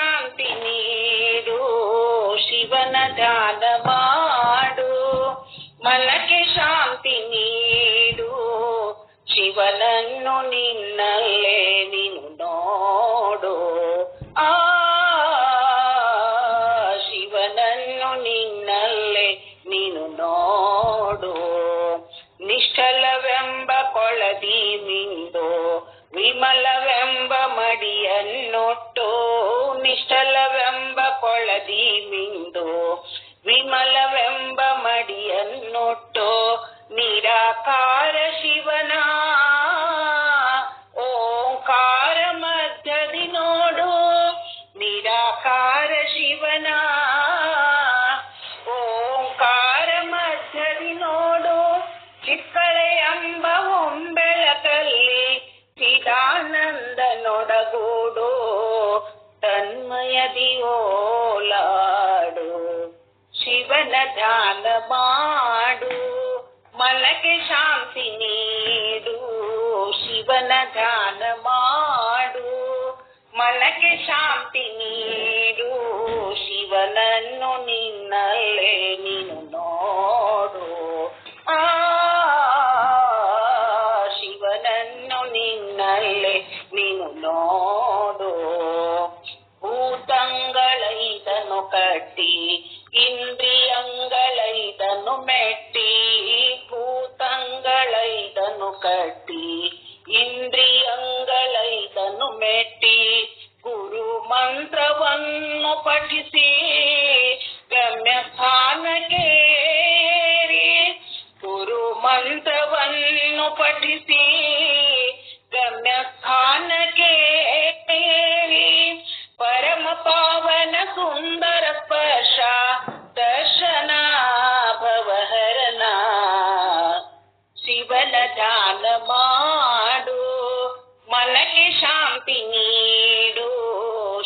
ಶಾಂತಿ ನೀಡು ಶಿವನ ಧ್ಯಾನ ಮಾಡು ಮನಕ್ಕೆ ಶಾಂತಿ ನೀಡು ಶಿವನನ್ನು ನಿನ್ನಲ್ಲೇ ನೀನು ನೋಡು ಆ ಶಿವನನ್ನು ನಿನ್ನಲ್ಲೇ ನೀನು ನೋಡು ನಿಷ್ಠಲವೆಂಬ ಕೊಳದಿ ಮಿಂದು ವಿಮಲವೆಂಬ ಮಡಿಯನ್ನೊಟ್ಟು ನಿಷ್ಠಲವೆಂಬ ಕೊಳದಿ ಮಿಂದು ವಿಮಲವೆಂಬ ಮಡಿಯನ್ನೊಟ್ಟು ನಿರಾಕಾರ ಶಿವನ ಓಂಕಾರ ಮಧ್ಯದಿ ನೋಡು ನಿರಾಕಾರ ಶಿವನ ಓಂಕಾರ ಮಧ್ಯದಿ ನೋಡು ಚಿಕ್ಕಳೆ ಎಂಬ ಒಂಬೆಳಕಲ್ಲಿ ಚಿದಾನಂದ ನೊಡಗೂಡು ತನ್ಮಯದಿ ಓಲಾಡು ಶಿವನ ಧ್ಯಾನ ಮಾಡು ಮನಕ್ಕೆ ಶಾಂತಿ ನೀಡು ಶಿವನ ಧ್ಯಾನ ಮಾಡು ಮನಕ್ಕೆ ಶಾಂತಿ ನೀಡು ಶಿವನನ್ನು ನಿನ್ನಲ್ಲೇ ನೀನು ನೋಡು ಆ ಶಿವನನ್ನು ನಿನ್ನಲ್ಲೇ ನೀನು ನೋಡು ಭೂತಂಗಳೈದನು ಕಟ್ಟಿ ಇಂದ್ರಿಯಂಗಳೈದನು ಮೆಟ್ಟಿ ಭೂತಂಗಳೈದನು ಕಟ್ಟಿ ಇಂದ್ರಿಯಂಗಳೈದನು ಮೆಟ್ಟಿ ಗುರು ಮಂತ್ರವನ್ನು ಪಠಿಸಿ ಗಮ್ಯ ಸ್ಥಾನಕ್ಕೆ ಗುರು ಮಂತ್ರವನ್ನು ಪಠಿಸಿ ಗಮ್ಯ ಸ್ಥಾನಕ್ಕೆ ಪರಮ ಪಾವನ ಸುಂದರ ಸ್ಪರ್ಶ ದರ್ಶನ ಭವಹರಣ ಶಿವನ ಧ್ಯಾನ ಮಾಡು ಮನಕ್ಕೆ ಶಾಂತಿ ನೀಡು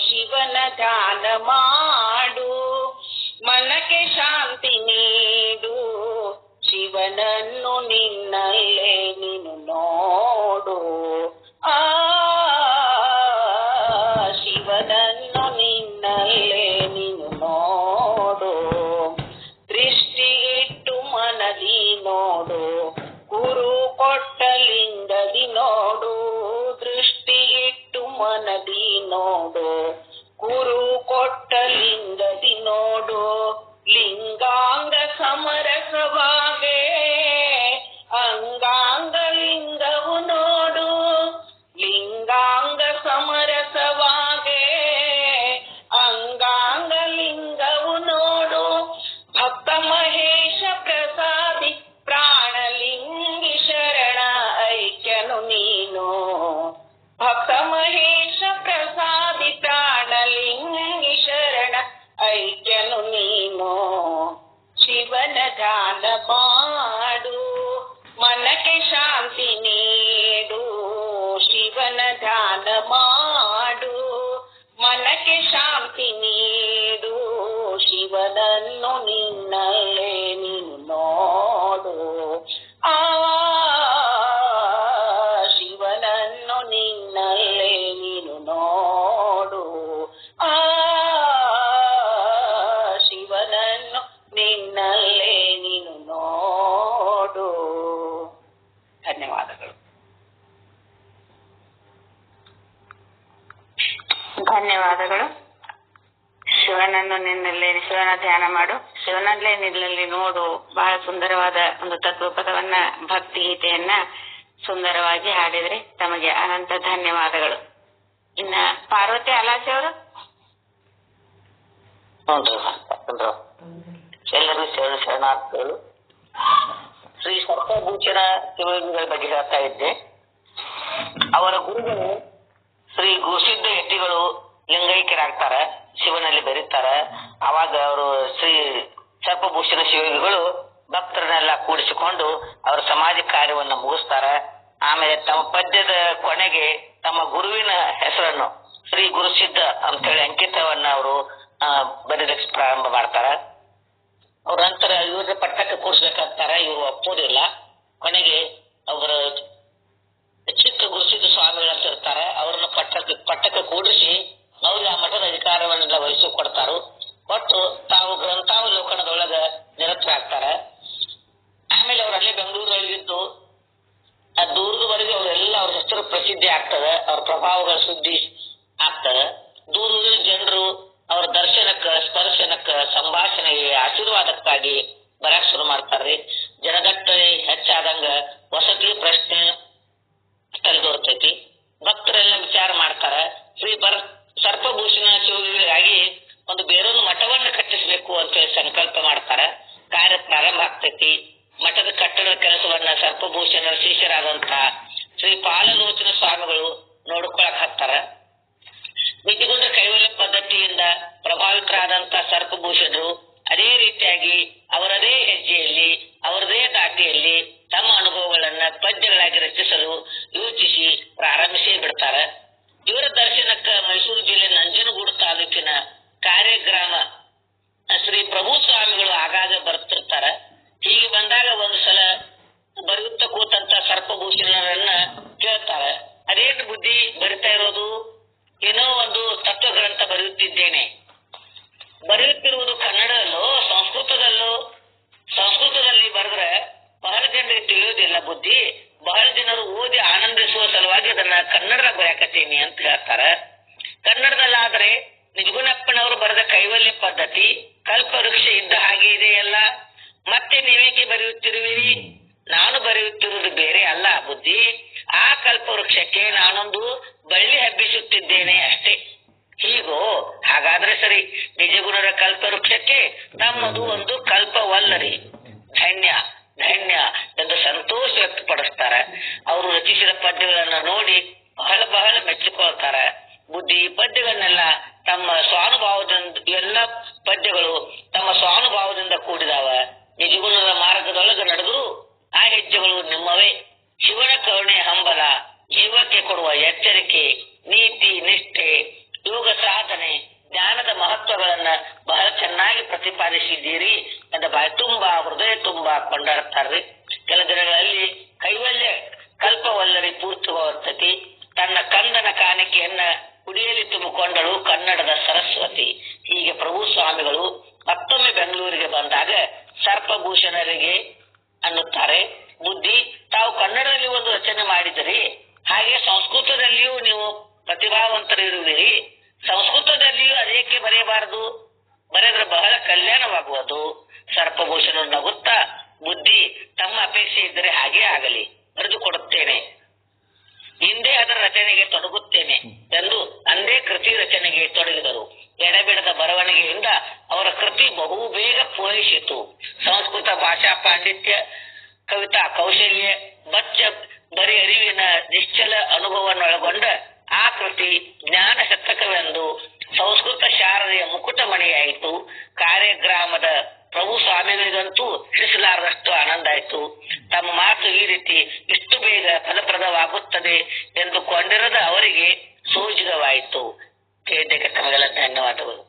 ಶಿವನ ಧ್ಯಾನ ಮಾಡು ಮನಕ್ಕೆ ಶಾಂತಿ ನೀಡು ಶಿವನನ್ನು ನಿನ್ನಲ್ಲೇ ನೀನು ನೋಡು ಆ ಶಿವನನ್ನು ನಿನ್ನಲ್ಲೇ ನೀನು ನೋಡು ದೃಷ್ಟಿ ಇಟ್ಟು ಮನದಿ ನೋಡು ಗುರು ಕೊಟ್ಟ ಲಿಂಗದಿ ನೋಡು ದೃಷ್ಟಿ ಇಟ್ಟು ಮನದಿ ನೋಡು ಗುರು ಕೊಟ್ಟ ಲಿಂಗದಿ ನೋಡು ಲಿಂಗಾಂಗ ಸಮರಸವಾಗೆ ಅಂಗಾಂಗ ಲಿಂಗವು ನೋಡು ಲಿಂಗಾಂಗ ಸಮರಸವಾಗೆ ಅಂಗಾಂಗ ಲಿಂಗವು ನೋಡು ಭಕ್ತ ಮಹೇಶ ಪ್ರಸಾದಿ ಪ್ರಾಣಲಿಂಗಿ ಶರಣ ಐಕ್ಯನು ನೀನು ಭಕ್ತ ಮಹೇಶ ಪ್ರಸಾದಿ ಪ್ರಾಣಲಿಂಗಿ ಶರಣ ಐಕ್ಯನು ನೀನು ಶಿವನ ಧ್ಯಾನ ಮಾಡು ಮನಕ್ಕೆ ಶಾಂತಿ ನೀಡು ಶಿವನ ಧ್ಯಾನ ಮಾಡು ಮನಕ್ಕೆ ಶಾಂತಿ ನೀಡು ಶಿವನನ್ನು ನಿನ್ನಲ್ಲೇ ನೀನು ನೋಡು ಆ ಶಿವನನ್ನು ನಿನ್ನಲ್ಲೇ ನೀನು ನೋಡು ಆ ಶಿವನನ್ನು ನಿನ್ನಲ್ಲೇ ನೀನು ನೋಡು. ಧನ್ಯವಾದಗಳು. ಧನ್ಯವಾದಗಳು. ಶಿವನನ್ನು ನಿನ್ನಲ್ಲಿ ಶಿವನ ಧ್ಯಾನ ಮಾಡು ಶಿವನಲ್ಲೇ ನಿನ್ನಲ್ಲಿ ನೋಡು ಬಹಳ ಸುಂದರವಾದ ಒಂದು ತತ್ವಪದವನ್ನ ಭಕ್ತಿ ಗೀತೆಯನ್ನ ಸುಂದರವಾಗಿ ಹಾಡಿದ್ರೆ ತಮಗೆ ಅನಂತ ಧನ್ಯವಾದಗಳು. ಇನ್ನ ಪಾರ್ವತಿ ಅಲಾಚಿ ಅವರು. ಎಲ್ಲರೂ ಶರಣಾರ್ಥಿಗಳು. ಶ್ರೀ ಸರ್ಪಭೂಷಣ ಶಿವಲಿಂಗಗಳ ಬಗ್ಗೆ ಹೇಳ್ತಾ ಇದ್ದೆ. ಅವರ ಗುರುಗಳು ಶ್ರೀ ಗುರುಸಿದ್ಧ ಹೆಟ್ಟಿಗಳು ಲಿಂಗೈಕ್ಯರಾಗ್ತಾರ, ಶಿವನಲ್ಲಿ ಬೆರೀತಾರ. ಅವಾಗ ಅವರು ಶ್ರೀ ಸರ್ಪಭೂಷಣ ಶಿವಲಿಂಗಗಳು ಭಕ್ತರನ್ನೆಲ್ಲ ಕೂಡಿಸಿಕೊಂಡು ಅವರ ಸಮಾಜ ಕಾರ್ಯವನ್ನ ಮುಗಿಸ್ತಾರ. ಆಮೇಲೆ ತಮ್ಮ ಪದ್ಯದ ಕೊನೆಗೆ ತಮ್ಮ ಗುರುವಿನ ಹೆಸರನ್ನು ಶ್ರೀ ಗುರುಸಿದ್ಧ ಅಂತ ಹೇಳಿ ಅಂಕಿತವನ್ನ ಅವರು ಬರೀಲಿಕ್ಕೆ ಪ್ರಾರಂಭ ಮಾಡ್ತಾರ. ಅವ್ರ ನಂತರ ಇವ್ರ ಪಟ್ಟಕ್ಕೆ ಕೂಡಿಸ್ಬೇಕಾಗ್ತಾರ, ಇವರು ಒಪ್ಪೋದಿಲ್ಲ. ಕೊನೆಗೆ ಅವರ ಚಿಕ್ಕ ಗುರುಸಿದ್ಧ ಸ್ವಾಮಿಗಳಂತ ಇರ್ತಾರೆ, ಅವ್ರನ್ನ ಪಟ್ಟಕ್ಕೆ ಕೂಡಿಸಿ ಅವ್ರಿಗೆ ಆ ಮಠದ ಅಧಿಕಾರವನ್ನ ಕಾರ್ಯಕ್ರಮ ಶ್ರೀ ಪ್ರಭು ಸ್ವಾಮಿಗಳು ಆಗಾಗ ಬರ್ತಿರ್ತಾರ. ಹೀಗೆ ಬಂದಾಗ ಒಂದು ಸಲ ಬರೆಯುತ್ತ ಕೂತಂತ ಸರ್ಪಭೂಷಣರನ್ನ ಕೇಳ್ತಾರ, ಅದೇನು ಬುದ್ಧಿ ಬರಿತಾ ಇರೋದು? ಏನೋ ಒಂದು ತತ್ವ ಗ್ರಂಥ ಬರೆಯುತ್ತಿದ್ದೇನೆ. ಬರೆಯುತ್ತಿರುವುದು ಕನ್ನಡದಲ್ಲೋ ಸಂಸ್ಕೃತದಲ್ಲೋ? ಸಂಸ್ಕೃತದಲ್ಲಿ ಬರೆದ್ರೆ ಬಹಳ ಜನರಿಗೆ ತಿಳಿಯೋದಿಲ್ಲ ಬುದ್ಧಿ. ಬಹಳ ಜನರು ಓದಿ ಆನಂದಿಸುವ ಸಲುವಾಗಿ ಅದನ್ನ ಕನ್ನಡದಾಗ ಬರೆಯಕತ್ತೀನಿ ಅಂತ ಹೇಳ್ತಾರ. ಕನ್ನಡದಲ್ಲಾದ್ರೆ ನಿಜಗುಣಪ್ಪನವರು ಬರೆದ ಕೈವಲ್ಯ ಪದ್ಧತಿ ಕಲ್ಪವೃಕ್ಷ ಇದ್ದ ಹಾಗೆ ಇದೆಯಲ್ಲ, ಮತ್ತೆ ನೀವೇಕೆ ಬರೆಯುತ್ತಿರುವಿರಿ? ನಾನು ಬರೆಯುತ್ತಿರುವುದು ಬೇರೆ ಅಲ್ಲ ಬುದ್ಧಿ. ಆ ಕಲ್ಪವೃಕ್ಷಕ್ಕೆ ನಾನೊಂದು ಬಳ್ಳಿ ಹಬ್ಬಿಸುತ್ತಿದ್ದೇನೆ ಅಷ್ಟೇ. ಹೀಗೋ? ಹಾಗಾದ್ರೆ ಸರಿ. ನಿಜಗುಣರ ಕಲ್ಪವೃಕ್ಷಕ್ಕೆ ತಮ್ಮದು ಒಂದು ಕಲ್ಪವಲ್ಲರಿ. ಧನ್ಯ ಧನ್ಯ ಎಂದು ಸಂತೋಷ ವ್ಯಕ್ತಪಡಿಸ್ತಾರ. ಅವರು ರಚಿಸಿದ ಪದ್ಯಗಳನ್ನ ನೋಡಿ ಬಹಳ ಬಹಳ ಮೆಚ್ಚಿಕೊಳ್ತಾರ. ಬುದ್ಧಿ ಈ ಪದ್ಯಗಳನ್ನೆಲ್ಲ ತಮ್ಮ ಸ್ವಾನುಭಾವದಿಂದ, ಎಲ್ಲ ಪದ್ಯಗಳು ತಮ್ಮ ಸ್ವಾನುಭಾವದಿಂದ ಕೂಡಿದಾವ. ನಿಜಗುಣದ ಮಾರ್ಗದೊಳಗೆ ನಡೆದ್ರು ಆ ಹೆಜ್ಜೆಗಳು ನಿಮ್ಮವೇ. ಶಿವನ ಕರುಣೆ ಹಂಬಲ, ಜೀವಕ್ಕೆ ಕೊಡುವ ಎಚ್ಚರಿಕೆ, ನೀತಿ ನಿಷ್ಠೆ, ಯೋಗ ಸಾಧನೆ, ಜ್ಞಾನದ ಮಹತ್ವಗಳನ್ನ ಬಹಳ ಚೆನ್ನಾಗಿ ಪ್ರತಿಪಾದಿಸಿದ್ದೀರಿ ಅಂತ ಬಾಯಿ ತುಂಬಾ ಹೃದಯ ತುಂಬಾ ಕೊಂಡಾಡ್ತಾರ್ರಿ. ಕೆಲ ದಿನಗಳಲ್ಲಿ ಕೈವಲ್ಯ ಕಲ್ಪವಲ್ಲರಿ ಪೂರ್ತಿವರ್ತತಿ, ತನ್ನ ಕಂದನ ಕಾಣಿಕೆಯನ್ನ ಕುಡಿಯಲಿ ತುಂಬಿಕೊಂಡಳು ಕನ್ನಡದ ಸರಸ್ವತಿ. ಹೀಗೆ ಪ್ರಭು ಸ್ವಾಮಿಗಳು ಮತ್ತೊಮ್ಮೆ ಬೆಂಗಳೂರಿಗೆ ಬಂದಾಗ ಸರ್ಪಭೂಷಣರಿಗೆ ಅನ್ನುತ್ತಾರೆ, ಬುದ್ಧಿ ತಾವು ಕನ್ನಡದಲ್ಲಿ ಒಂದು ರಚನೆ ಮಾಡಿದಿರಿ, ಹಾಗೆ ಸಂಸ್ಕೃತದಲ್ಲಿಯೂ ನೀವು ಪ್ರತಿಭಾವಂತರಿರುವಿರಿ. ಸಂಸ್ಕೃತದಲ್ಲಿಯೂ ಅದೇಕೆ ಬರೆಯಬಾರದು? ಬರೆದ್ರೆ ಬಹಳ ಕಲ್ಯಾಣವಾಗುವುದು. ಸರ್ಪಭೂಷಣ ನಗುತ್ತಾ, ಬುದ್ಧಿ ತಮ್ಮ ಅಪೇಕ್ಷೆ ಇದ್ದರೆ ಹಾಗೇ ಆಗಲಿ, ಬರೆದು ಕೊಡುತ್ತೇನೆ. ಹಿಂದೆ ಅದರ ರಚನೆಗೆ ತೊಡಗುತ್ತೇನೆ ಎಂದು ಅಂದೇ ಕೃತಿ ರಚನೆಗೆ ತೊಡಗಿದರು. ಎಡೆಬಿಡದ ಬರವಣಿಗೆಯಿಂದ ಅವರ ಕೃತಿ ಬಹು ಬೇಗ ಪೂರೈಸಿತು. ಸಂಸ್ಕೃತ ಭಾಷಾ ಪಾಂಡಿತ್ಯ, ಕವಿತಾ ಕೌಶಲ್ಯ, ಬರೀ ಅರಿವಿನ ನಿಶ್ಚಲ ಅನುಭವವನ್ನೊಳಗೊಂಡ ಆ ಕೃತಿ ಜ್ಞಾನ ಶತಕವೆಂದು ಸಂಸ್ಕೃತ ಶಾರದೆಯ ಮುಕುಟಮಣಿಯಾಯಿತು. ಕಾರ್ಯಕ್ರಮದ ಪ್ರಭು ಸ್ವಾಮಿಗಳಿಗಂತೂ ತಿಳಿಸಲಾರದಷ್ಟು ಆನಂದ ಆಯಿತು. ತಮ್ಮ ಮಾತು ಈ ರೀತಿ ಇಷ್ಟು ಬೇಗ ಫಲಪ್ರದವಾಗುತ್ತದೆ ಎಂದು ಕೊಂಡಿರದ ಅವರಿಗೆ ಸೋಜಿಗವಾಯಿತು. ಕೇಳಿದ್ದಕ್ಕೆ ತಮಗೆಲ್ಲ ಧನ್ಯವಾದಗಳು.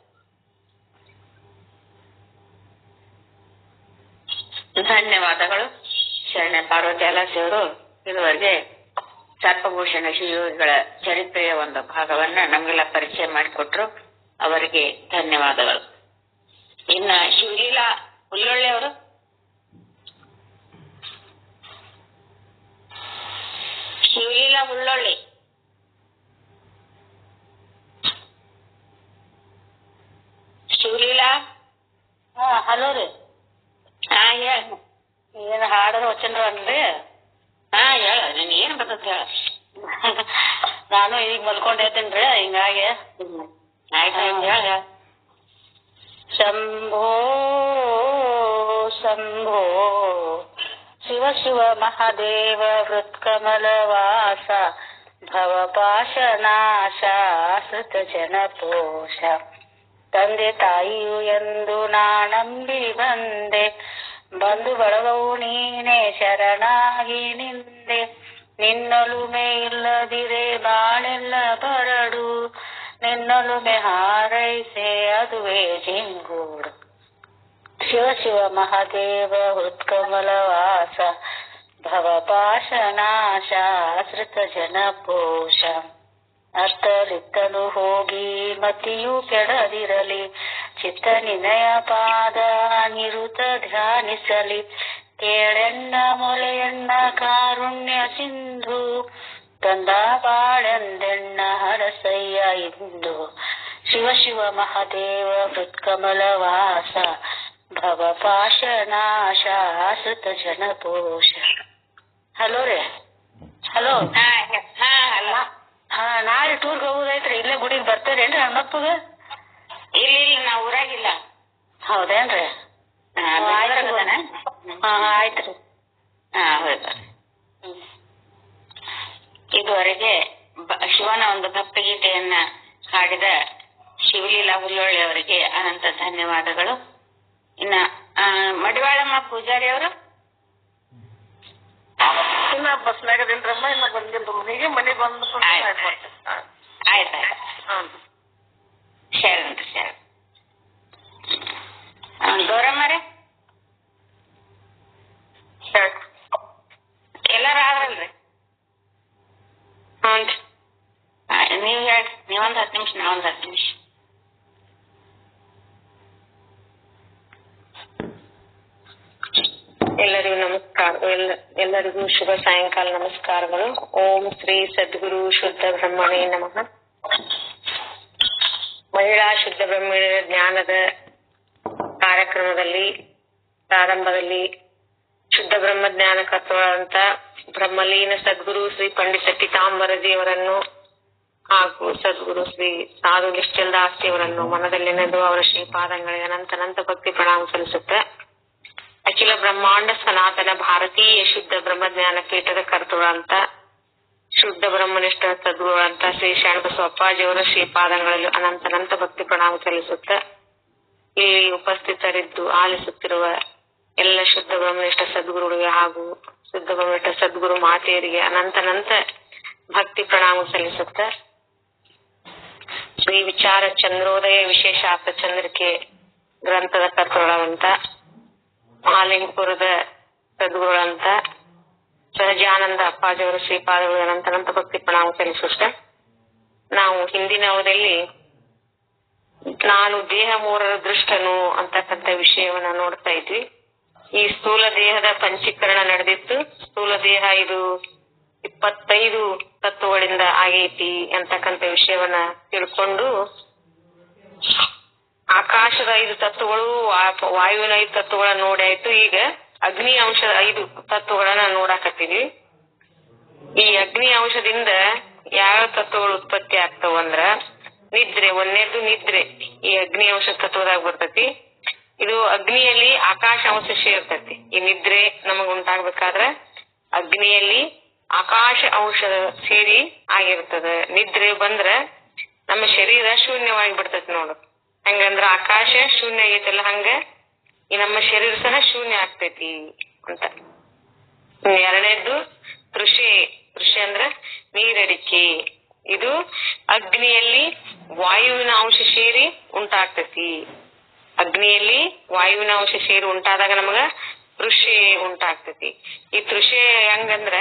ಧನ್ಯವಾದಗಳು. ಶರಣ್ಯ ಪಾರ್ವತ್ಯಾಲಸಿಯವರು ಇದುವರೆಗೆ ಸರ್ಪಭೂಷಣ ಶಿವಯೋಗಿಗಳ ಚರಿತ್ರೆಯ ಒಂದು ಭಾಗವನ್ನ ನಮಗೆಲ್ಲ ಪರಿಚಯ ಮಾಡಿಕೊಟ್ರು. ಅವರಿಗೆ ಧನ್ಯವಾದಗಳು. ಇನ್ನ ಶಿವಲೀಲಾ ಹುಲ್ಲೊಳ್ಳಿ ಅವರು ಶಿವಲೀಲಾ ಹುಲ್ಲೊಳ್ಳಿ ಶಿವಲೀಲಾ. ಹಲೋ ರೀ. ಏನ್ ಹಾಡೋದು ವಚನ ಅನ್ರಿ? ಹೇಳ, ನೀನ್ ಏನ್ ಬರ್ತದ ಹೇಳ. ನಾನು ಈಗ ಮಲ್ಕೊಂಡೇತೇನ್ರಿ, ಹಿಂಗಾಗಿ ಆಯ್ತು ಹೇಳ. ಶಂಭೋ ಶಂಭೋ ಶಿವ ಶಿವ ಮಹಾದೇವ ಹೃತ್ಕಮಲವಾಸ ಭವಪಾಶನಾಶ ಶ್ರುತ ಜನಪೋಷ. ತಂದೆ ತಾಯಿಯು ಎಂದು ನಾನಂಬಿ ಬಂದೆ, ಬಂಧು ಬಳಗವು ನೀನೆ ಶರಣಾಗಿ ನಿಂದೆ. ನಿನ್ನೊಲುಮೆ ಇಲ್ಲದಿರೆ ಬಾಳೆಲ್ಲ ಬರಡು, ನಿನ್ನೊಲುಮೆ ಹಾರೈಸೆ ಅದುವೇ ಜಿಂಗೂಡು. ಶಿವ ಶಿವ ಮಹಾದೇವ ಹೃತ್ಕಮಲವಾಸ ಭವಪಾಶನಾಶ ಶ್ರುತ ಜನಪೋಷ. ಅತ್ತಲಿತ್ತಲು ಹೋಗಿ ಮತಿಯು ಕೆಡದಿರಲಿ, ಚಿತ್ತ ನಿನಯ ಪಾದ ನಿರುತ ಧ್ಯಾನಿಸಲಿ. ಕೇಳೆನ್ನ ಮೊಲೆಯನ್ನ ಕಾರುಣ್ಯ ಸಿಂಧು, ತಂದ ಬಾಳೆಂದೆಣ್ಣ ಹರಸಯ್ಯ ಇಂದು. ಶಿವ ಶಿವ ಮಹಾದೇವ ಹೃತ್ಕಮಲವಾಸ ಭವಪಾಶನಾಶ ಶ್ರುತ ಜನಪೋಷ. ಹಲೋ ರೀ. ಹಲೋ. ನಾಳೆ ಟೂರ್ಗೆ ಹೋಗುದೈತ್ರಿ. ಇಲ್ಲೇ ಗುಡಿಗೆ ಬರ್ತಾರೇನ್ರಿ ಹಣ್ಣಪ್ಪಗ? ಇಲ್ಲ, ನಾ ಊರಾಗಿಲ್ಲ. ಹೌದೇನ್ರಿ? ಆಯ್ತ್ರಿ. ಇದುವರೆಗೆ ಶಿವನ ಒಂದು ಭಕ್ತಿಗೀತೆಯನ್ನ ಹಾಡಿದ ಶಿವಲೀಲಾ ಹುಲ್ಲೊಳ್ಳಿ ಅವರಿಗೆ ಅನಂತ ಧನ್ಯವಾದಗಳು. ಇನ್ನ ಮಡಿವಾಳಮ್ಮ ಪೂಜಾರಿ ಅವರು ಇನ್ನ ಬಸ್ನಾಗದೇನ್ರಮ್ಮ, ಇನ್ನ ಬಂದಿಲ್ರಿ ಮನೆಗೆ. ಮನೆಗೆ ಬಂದು ಆಯ್ತಾಯ್ತು. ಶರಣ್. ಎಲ್ಲರಿಗೂ ನಮಸ್ಕಾರ. ಎಲ್ಲರಿಗೂ ಶುಭ ಸಾಯಂಕಾಲ ನಮಸ್ಕಾರಗಳು. ಓಂ ಶ್ರೀ ಸದ್ಗುರು ಶುದ್ಧ ಬ್ರಹ್ಮಣೇ ನಮಃ. ಮಹಿಳಾ ಶುದ್ಧ ಬ್ರಹ್ಮಣ ಜ್ಞಾನದ ಕಾರ್ಯಕ್ರಮದಲ್ಲಿ ಪ್ರಾರಂಭದಲ್ಲಿ ಶುದ್ಧ ಬ್ರಹ್ಮ ಜ್ಞಾನ ಕರ್ತವ್ಯಂತ ಬ್ರಹ್ಮಲೀನ ಸದ್ಗುರು ಶ್ರೀ ಪಂಡಿತ ಪೀತಾಂಬರಜಿಯವರನ್ನು ಹಾಗೂ ಸದ್ಗುರು ಶ್ರೀ ಸಾಧು ನಿಶ್ಚಲ್ ದಾಸ್ತಿಯವರನ್ನು ಮನದಲ್ಲಿ ನೆನೆದು ಅವರ ಶ್ರೀಪಾದಂಗಳಿಗೆ ಅನಂತ ಭಕ್ತಿ ಪ್ರಣಾಮ ಸಲ್ಲಿಸುತ್ತೆ. ಅಖಿಲ ಬ್ರಹ್ಮಾಂಡ ಸನಾತನ ಭಾರತೀಯ ಶುದ್ಧ ಬ್ರಹ್ಮಜ್ಞಾನ ಪೀಠದ ಕರ್ತವ್ಯಂತ ಶುದ್ಧ ಬ್ರಹ್ಮನಿಷ್ಠ ಸದ್ಗುರುಗಳಂತ ಶ್ರೀ ಶರಣಬಸವಪ್ಪಾಜಿಯವರ ಶ್ರೀಪಾದಂಗಳಲ್ಲಿ ಅನಂತ ಭಕ್ತಿ ಪ್ರಣಾಮ ಸಲ್ಲಿಸುತ್ತ ಇಲ್ಲಿ ಉಪಸ್ಥಿತರಿದ್ದು ಆಲಿಸುತ್ತಿರುವ ಎಲ್ಲ ಶುದ್ಧ ಬ್ರಹ್ಮನಿಷ್ಠ ಸದ್ಗುರುಗಳಿಗೆ ಹಾಗೂ ಶುದ್ಧ ಬ್ರಹ್ಮನಿಷ್ಠ ಸದ್ಗುರು ಮಾತೆಯರಿಗೆ ಅನಂತ ಭಕ್ತಿ ಪ್ರಣಾಮ ಸಲ್ಲಿಸುತ್ತ ಶ್ರೀ ವಿಚಾರ ಚಂದ್ರೋದಯ ವಿಶೇಷಾರ್ಥ ಚಂದ್ರಿಕೆ ಗ್ರಂಥದ ಕರ್ತವ್ಯಗಳಂತ ಮಹಾಲಿಂಗಪುರದ ಸದ್ಗುರುಗಳಂತ ಸಹಜಾನಂದ ಅಪ್ಪಾಜಿಯವರ ಶ್ರೀಪಾದಗಳು ಅನಂತ ಭಕ್ತಿ ಪ್ರಣಾಮ ಸಲ್ಲಿಸುತ್ತ ನಾವು ಹಿಂದಿನ ಅವಧಿಯಲ್ಲಿ ನಾನು ದೇಹ ಮೂರರ ದೃಷ್ಟನು ಅಂತಕ್ಕಂಥ ವಿಷಯವನ್ನ ನೋಡ್ತಾ ಇದ್ವಿ. ಈ ಸ್ಥೂಲ ದೇಹದ ಪಂಚೀಕರಣ ನಡೆದಿತ್ತು. ಸ್ಥೂಲ ದೇಹ ಇದು 25 ತತ್ವಗಳಿಂದ ಆಗೈತಿ ಅಂತಕ್ಕಂಥ ವಿಷಯವನ್ನ ತಿಳ್ಕೊಂಡು ಆಕಾಶದ 5 ತತ್ವಗಳು ವಾಯುವಿನ 5 ತತ್ವಗಳನ್ನ ನೋಡಾಯ್ತು. ಈಗ ಅಗ್ನಿ ಅಂಶದ 5 ತತ್ವಗಳನ್ನ ನೋಡಾಕತ್ತೀವಿ. ಈ ಅಗ್ನಿ ಅಂಶದಿಂದ ಯಾವ ತತ್ವಗಳು ಉತ್ಪತ್ತಿ ಆಗ್ತಾವಂದ್ರ ನಿದ್ರೆ, ಒಂದನೇದು ನಿದ್ರೆ ಈ ಅಗ್ನಿ ಅಂಶ ತತ್ವದಾಗ ಬರ್ತೈತಿ. ಇದು ಅಗ್ನಿಯಲ್ಲಿ ಆಕಾಶ ಅಂಶ ಸೇರ್ತೈತಿ. ಈ ನಿದ್ರೆ ನಮಗ್ ಉಂಟಾಗ್ಬೇಕಾದ್ರ ಅಗ್ನಿಯಲ್ಲಿ ಆಕಾಶ ಅಂಶ ಸೇರಿ ಆಗಿರ್ತದ. ನಿದ್ರೆ ಬಂದ್ರ ನಮ್ಮ ಶರೀರ ಶೂನ್ಯವಾಗಿ ಬಿಡ್ತೈತಿ ನೋಡು. ಹಂಗಂದ್ರ ಆಕಾಶ ಶೂನ್ಯ ಆಗೈತಲ್ಲ, ಹಂಗ ಈ ನಮ್ಮ ಶರೀರ ಸಹ ಶೂನ್ಯ ಆಗ್ತೈತಿ ಅಂತ. ಎರಡನೇದ್ದು ತೃಷೆ ಅಂದ್ರ ನೀರಡಿಕೆ. ಇದು ಅಗ್ನಿಯಲ್ಲಿ ವಾಯುವಿನ ಅಂಶ ಸೇರಿ ಉಂಟಾಗ್ತೈತಿ. ಅಗ್ನಿಯಲ್ಲಿ ವಾಯುವಿನ ಅಂಶ ಸೇರಿ ಉಂಟಾದಾಗ ನಮಗ ತೃಷೆ ಉಂಟಾಗ್ತೈತಿ. ಈ ತೃಷೆ ಹೆಂಗಂದ್ರ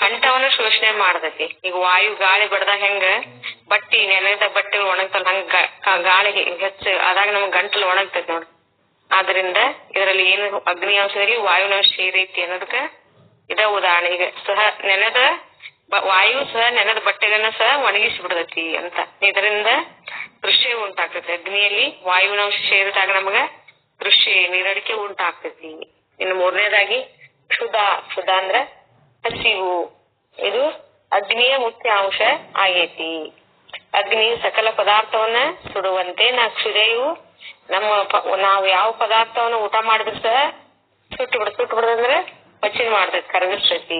ಕಂಠವನ್ನ ಶೋಷಣೆ ಮಾಡ್ತೈತಿ. ಈಗ ವಾಯು ಗಾಳಿ ಬಡ್ದಾಗ ಹೆಂಗ ಬಟ್ಟಿ ನೆನೆದ ಬಟ್ಟೆ ಒಣಗ್ತಲ್ಲ, ಹಂಗ ಗಾಳಿ ಹೆಚ್ಚು ಆದಾಗ ನಮ್ಗೆ ಗಂಟಲು ಒಣಗ್ತೈತಿ ನೋಡ್ರಿ. ಆದ್ರಿಂದ ಇದರಲ್ಲಿ ಏನು ಅಗ್ನಿ ಅಂಶದಲ್ಲಿ ವಾಯುವಿನ ಅಂಶ ಸೇರೈತಿ ಅನ್ನೋದಕ್ಕ ಇದ ಉದಾಹರಣೆ. ಈಗ ಸಹ ನೆನೆದ ವಾಯು ಸಹ ನೆನೆದ ಬಟ್ಟೆಗಳನ್ನ ಸಹ ಒಣಗಿಸಿ ಬಿಡ್ತೈತಿ ಅಂತ. ಇದರಿಂದ ತೃಷೆ ಉಂಟಾಗ್ತೈತಿ. ಅಗ್ನಿಯಲ್ಲಿ ವಾಯುವಿನ ಅಂಶ ಸೇರಿದಾಗ ನಮಗ ತೃಷೆ ನೀರಡಿಕೆ ಉಂಟಾಗ್ತೈತಿ. ಇನ್ನು ಮೂರನೇದಾಗಿ ಕ್ಷುಧ ಅಂದ್ರ ಹಸಿವು. ಇದು ಅಗ್ನಿಯ ಮುಖ್ಯ ಅಂಶ ಆಗೈತಿ. ಅಗ್ನಿಯು ಸಕಲ ಪದಾರ್ಥವನ್ನ ಸುಡುವಂತೆ ಕ್ಷುಧೆಯು ನಾವು ಯಾವ ಪದಾರ್ಥವನ್ನ ಊಟ ಮಾಡಿದ್ರು ಸಹ ಸುಟ್ಟು ಬಿಡದಂದ್ರೆ ಪಚನ ಮಾಡ್ತೈತಿ, ಕರಗಿಸ್ತೈತಿ.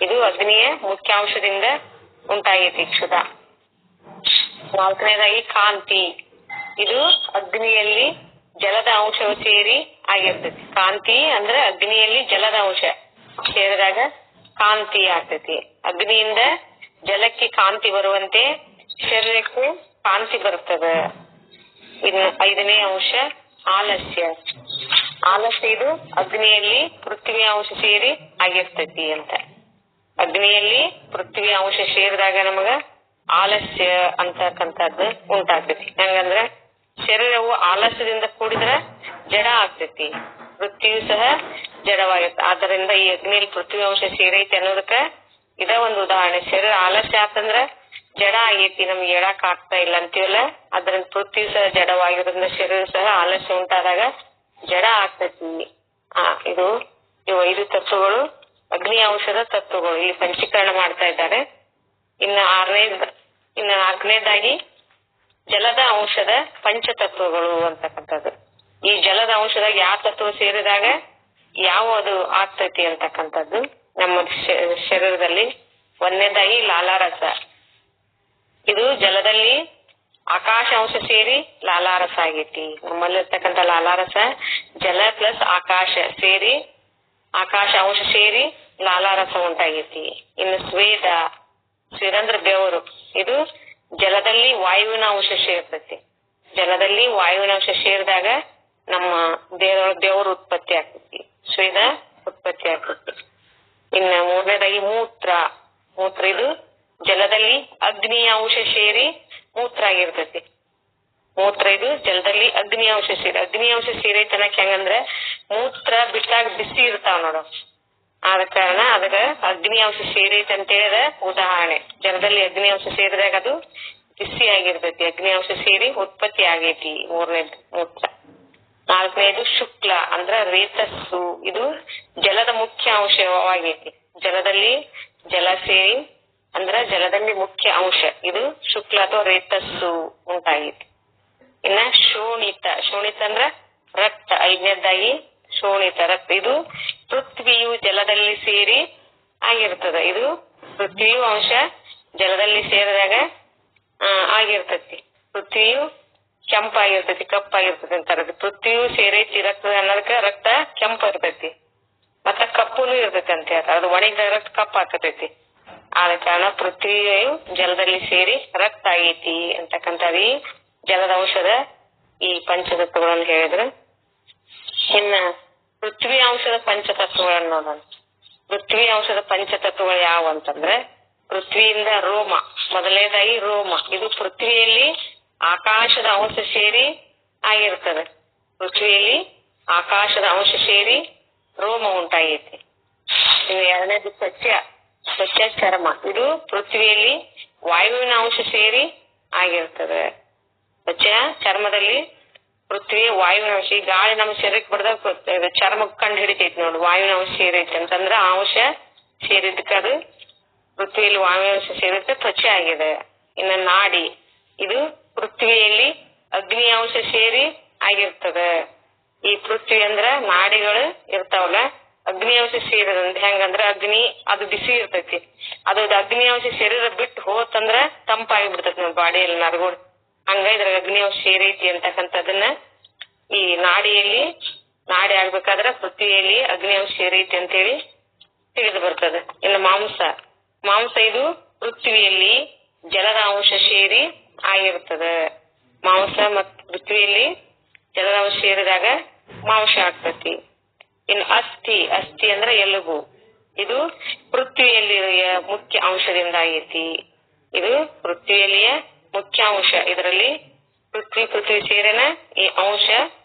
ಇದು ಅಗ್ನಿಯ ಮುಖ್ಯ ಅಂಶದಿಂದ ಉಂಟಾಗೈತಿ ಕ್ಷುಧ. ನಾಲ್ಕನೇದಾಗಿ ಕಾಂತಿ. ಇದು ಅಗ್ನಿಯಲ್ಲಿ ಜಲದ ಅಂಶ ಸೇರಿ ಆಗಿರ್ತೈತಿ. ಕಾಂತಿ ಅಂದ್ರೆ ಅಗ್ನಿಯಲ್ಲಿ ಜಲದ ಅಂಶ ಸೇರಿದಾಗ ಕಾಂತಿ ಆಗ್ತೈತಿ. ಅಗ್ನಿಯಿಂದ ಜಲಕ್ಕೆ ಕಾಂತಿ ಬರುವಂತೆ ಶರೀರಕ್ಕೂ ಕಾಂತಿ ಬರ್ತದ. ಇನ್ನು ಐದನೇ ಅಂಶ ಆಲಸ್ಯ. ಇದು ಅಗ್ನಿಯಲ್ಲಿ ಪೃಥ್ವಿ ಅಂಶ ಸೇರಿ ಆಗಿರ್ತೈತಿ ಅಂತ. ಅಗ್ನಿಯಲ್ಲಿ ಪೃಥ್ವಿ ಅಂಶ ಸೇರಿದಾಗ ನಮಗ ಆಲಸ್ಯ ಅಂತಕ್ಕಂಥದ್ದು ಉಂಟಾಗ್ತೈತಿ. ಹೆಂಗಂದ್ರ ಶರೀರವು ಆಲಸ್ಯದಿಂದ ಕೂಡಿದ್ರ ಜಡ ಆಗ್ತೈತಿ, ಪೃಥ್ವಿಯು ಸಹ ಜಡವಾಗಿರುತ್ತೆ. ಆದ್ದರಿಂದ ಈ ಅಗ್ನಿಯಲ್ಲಿ ಪೃಥ್ವಿ ಅಂಶ ಸೇರೈತಿ ಅನ್ನೋದಕ್ಕ ಇದ ಒಂದು ಉದಾಹರಣೆ. ಶರೀರ ಆಲಸ್ಯ ಆತಂದ್ರ ಜಡ ಆಗೈತಿ, ನಮ್ಗೆ ಹೇಳಕ್ ಆಗ್ತಾ ಇಲ್ಲ ಅಂತೀವಲ್ಲ, ಅದ್ರಿಂದ ಪೃಥ್ವಿ ಸಹ ಜಡವಾಗಿರೋದ್ರಿಂದ ಶರೀರ ಸಹ ಆಲಸ್ಯ ಉಂಟಾದಾಗ ಜಡ ಆಗ್ತೈತಿ. ಇವು 5 ತತ್ವಗಳು ಅಗ್ನಿ ಅಂಶದ ತತ್ವಗಳು ಇಲ್ಲಿ ಪಂಚೀಕರಣ ಮಾಡ್ತಾ ಇದ್ದಾರೆ. ಇನ್ನು ನಾಲ್ಕನೇದಾಗಿ ಜಲದ ಅಂಶದ ಪಂಚತತ್ವಗಳು ಅಂತಕ್ಕಂಥದ್ದು. ಈ ಜಲದ ಅಂಶದಾಗ ಯಾವ ತತ್ವ ಸೇರಿದಾಗ ಯಾವುದು ಆಗ್ತೈತಿ ಅಂತಕ್ಕಂಥದ್ದು ನಮ್ಮ ಶರೀರದಲ್ಲಿ. ಒಂದನೇದಾಗಿ ಲಾಲಾರಸ. ಇದು ಜಲದಲ್ಲಿ ಆಕಾಶ ಅಂಶ ಸೇರಿ ಲಾಲಾರಸ ಆಗೈತಿ. ನಮ್ಮಲ್ಲಿರ್ತಕ್ಕಂಥ ಲಾಲಾರಸ ಜಲ ಪ್ಲಸ್ ಆಕಾಶ ಸೇರಿ, ಆಕಾಶ ಅಂಶ ಸೇರಿ ಲಾಲಾರಸ ಉಂಟಾಗೈತಿ. ಇನ್ನು ಸ್ವೇದ ಅಂದ್ರೆ ಬೆವರು. ಇದು ಜಲದಲ್ಲಿ ವಾಯುವಿನ ಅಂಶ ಸೇರ್ತೈತಿ. ಜಲದಲ್ಲಿ ವಾಯುವಿನ ಅಂಶ ಸೇರಿದಾಗ ನಮ್ಮ ದೇಹದೊಳಗೆ ಬೆವರು ಉತ್ಪತ್ತಿ ಆಗ್ತೈತಿ, ಸ್ವೇದ ಉತ್ಪತ್ತಿ ಆಗ್ತೈತಿ. ಇನ್ನು ಮೂರನೇದಾಗಿ ಮೂತ್ರ. ಇದು ಜಲದಲ್ಲಿ ಅಗ್ನಿಯ ಅಂಶ ಸೇರಿ ಮೂತ್ರ ಆಗಿರ್ತೈತಿ. ಮೂತ್ರ ಇದು ಜಲದಲ್ಲಿ ಅಗ್ನಿ ಅಂಶ ಸೇರಿ. ಅಗ್ನಿ ಅಂಶ ಸೇರೈತನಕ್ ಹೆಂಗಂದ್ರ ಮೂತ್ರ ಬಿಟ್ಟಾಗ ಬಿಸಿ ಇರ್ತಾವ ನೋಡು, ಆದ ಕಾರಣ ಅದಕ್ಕ ಅಗ್ನಿ ಅಂಶ ಸೇರೈತಿ ಅಂತ ಹೇಳಿದ ಉದಾಹರಣೆ. ಜಲದಲ್ಲಿ ಅಗ್ನಿ ಅಂಶ ಸೇರಿದಾಗ ಅದು ಬಿಸಿ ಆಗಿರ್ತೈತಿ, ಅಗ್ನಿ ಅಂಶ ಸೇರಿ ಉತ್ಪತ್ತಿ ಆಗೈತಿ. ಮೂರನೇದು ಮೂತ್ರ. ನಾಲ್ಕನೇದು ಶುಕ್ಲ ಅಂದ್ರ ರೇತಸ್ಸು, ಇದು ಜಲದ ಮುಖ್ಯ ಅಂಶವಾಗೈತಿ. ಜಲದಲ್ಲಿ ಜಲ ಸೇರಿ ಅಂದ್ರ ಜಲದಲ್ಲಿ ಮುಖ್ಯ ಅಂಶ, ಇದು ಶುಕ್ಲ ಅಥವಾ ರೇತಸ್ಸು ಉಂಟಾಗೈತಿ. ಇನ್ನ ಶೋಣಿತ, ಶೋಣಿತ ಅಂದ್ರ ರಕ್ತ. ಐದನೇದಾಗಿ ಶೋಣಿತ ರಕ್ತ, ಇದು ಪೃಥ್ವಿಯು ಜಲದಲ್ಲಿ ಸೇರಿ ಆಗಿರ್ತದ. ಇದು ಪೃಥ್ವಿಯು ಅಂಶ ಜಲದಲ್ಲಿ ಸೇರಿದಾಗ ಆಗಿರ್ತತಿ. ಪೃಥ್ವಿಯು ಕೆಂಪಾಗಿರ್ತೈತಿ, ಕಪ್ಪಾಗಿರ್ತೈತಿ ಅಂತಾರ. ಪೃಥ್ವಿಯು ಸೇರೈತಿ ರಕ್ತ ಅನ್ನೋದಕ್ಕ ರಕ್ತ ಕೆಂಪ ಇರ್ತೈತಿ, ಮತ್ತ ಕಪ್ಪುನು ಇರ್ತೈತಿ ಅಂತ ಹೇಳ್ತಾರ. ಅದು ಒಣಗಿದಾಗ ರಕ್ತ ಕಪ್ಪ ಆಗ್ತೈತಿ. ಆದ ಕಾರಣ ಪೃಥ್ವಿಯು ಜಲದಲ್ಲಿ ಸೇರಿ ರಕ್ತ ಆಗೈತಿ ಅಂತಕ್ಕಂಥದ್ದು ಈ ಜಲದ ಅಂಶದ ಈ ಪಂಚತತ್ವಗಳನ್ನು ಹೇಳಿದ್ರು. ಇನ್ನ ಪೃಥ್ವಿ ಅಂಶದ ಪಂಚತತ್ವಗಳನ್ನು ನೋಡೋಣ. ಪೃಥ್ವಿ ಅಂಶದ ಪಂಚತತ್ವಗಳು ಯಾವ ಅಂತಂದ್ರೆ, ಪೃಥ್ವಿಯಿಂದ ರೋಮ. ಮೊದಲನೇದಾಗಿ ರೋಮ, ಇದು ಪೃಥ್ವಿಯಲ್ಲಿ ಆಕಾಶದ ಅಂಶ ಸೇರಿ ಆಗಿರ್ತದೆ. ಪೃಥ್ವಿಯಲ್ಲಿ ಆಕಾಶದ ಅಂಶ ಸೇರಿ ರೋಮ ಉಂಟಾಗೈತಿ. ಇನ್ನು ಎರಡನೇದು ಸಸ್ಯ, ಸಸ್ಯ ಚರ್ಮ, ಇದು ಪೃಥ್ವಿಯಲ್ಲಿ ವಾಯುವಿನ ಅಂಶ ಸೇರಿ ಆಗಿರ್ತದೆ. ಸಸ್ಯ ಚರ್ಮದಲ್ಲಿ ಪೃಥ್ವಿಯ ವಾಯುವಿನ ಅಂಶ, ಈ ಗಾಳಿ ನಮ್ಮ ಶರೀರಕ್ಕೆ ಬಡ್ದಾಗ ಚರ್ಮಕ್ಕೆ ಕಂಡು ಹಿಡಿತೈತಿ ನೋಡು, ವಾಯುವಿನ ಅಂಶ ಸೇರೈತಿ ಅಂತಂದ್ರ ಆ ಅಂಶ ಸೇರಿದ್ದಕ್ಕೆ ಅದು ಪೃಥ್ವಿಯಲ್ಲಿ ವಾಯುವಿನ ಅಂಶ ಸೇರಿದ್ರೆ ತ್ವಚೆ ಆಗಿದೆ. ಇನ್ನು ನಾಡಿ, ಇದು ಪೃಥ್ವಿಯಲ್ಲಿ ಅಗ್ನಿ ಅಂಶ ಸೇರಿ ಆಗಿರ್ತದೆ. ಈ ಪೃಥ್ವಿ ಅಂದ್ರ ನಾಡಿಗಳು ಇರ್ತಾವಲ್ಲ, ಅಗ್ನಿ ಅಂಶ ಸೇರಿದಂತ ಹೆಂಗಂದ್ರ ಅಗ್ನಿ ಅದು ಬಿಸಿ ಇರ್ತೈತಿ, ಅದು ಅಗ್ನಿ ಅಂಶ ಶರೀರ ಬಿಟ್ಟು ಹೋತಂದ್ರ ತಂಪಾಗಿ ಬಿಡ್ತೈತಿ ನಮ್ಮ ಬಾಡಿಯಲ್ಲಿ ನರಗೋಡ್. ಹಂಗ ಇದ್ರ ಅಗ್ನಿ ಅಂಶ ಸೇರೈತಿ ಅಂತಕ್ಕಂಥದನ್ನ ಈ ನಾಡಿಯಲ್ಲಿ, ನಾಡಿ ಆಗ್ಬೇಕಾದ್ರ ಪೃಥ್ವಿಯಲ್ಲಿ ಅಗ್ನಿ ಅಂಶ ಸೇರೈತಿ ಅಂತೇಳಿ ತಿಳಿದು ಬರ್ತದೆ. ಇನ್ನು ಮಾಂಸ, ಮಾಂಸ ಇದು ಪೃಥ್ವಿಯಲ್ಲಿ ಜಲದ ಅಂಶ ಸೇರಿ ಆಗಿರ್ತದೆ. ಮಾಂಸ ಮತ್ತು ಪೃಥ್ವಿಯಲ್ಲಿ ಜಲದ ಅಂಶ ಸೇರಿದಾಗ ಮಾಂಸ ಆಗ್ತತಿ. ಇನ್ನು ಅಸ್ಥಿ, ಅಸ್ಥಿ ಅಂದ್ರೆ ಎಲುಬು, ಇದು ಪೃಥ್ವಿಯಲ್ಲಿ ಮುಖ್ಯ ಅಂಶದಿಂದ ಆಗೈತಿ. ಇದು ಪೃಥ್ವಿಯಲ್ಲಿಯ ಮುಖ್ಯ ಅಂಶ. ಇದರಲ್ಲಿ ಪೃಥ್ವಿ ಸೇರಿನ ಈ ಅಂಶ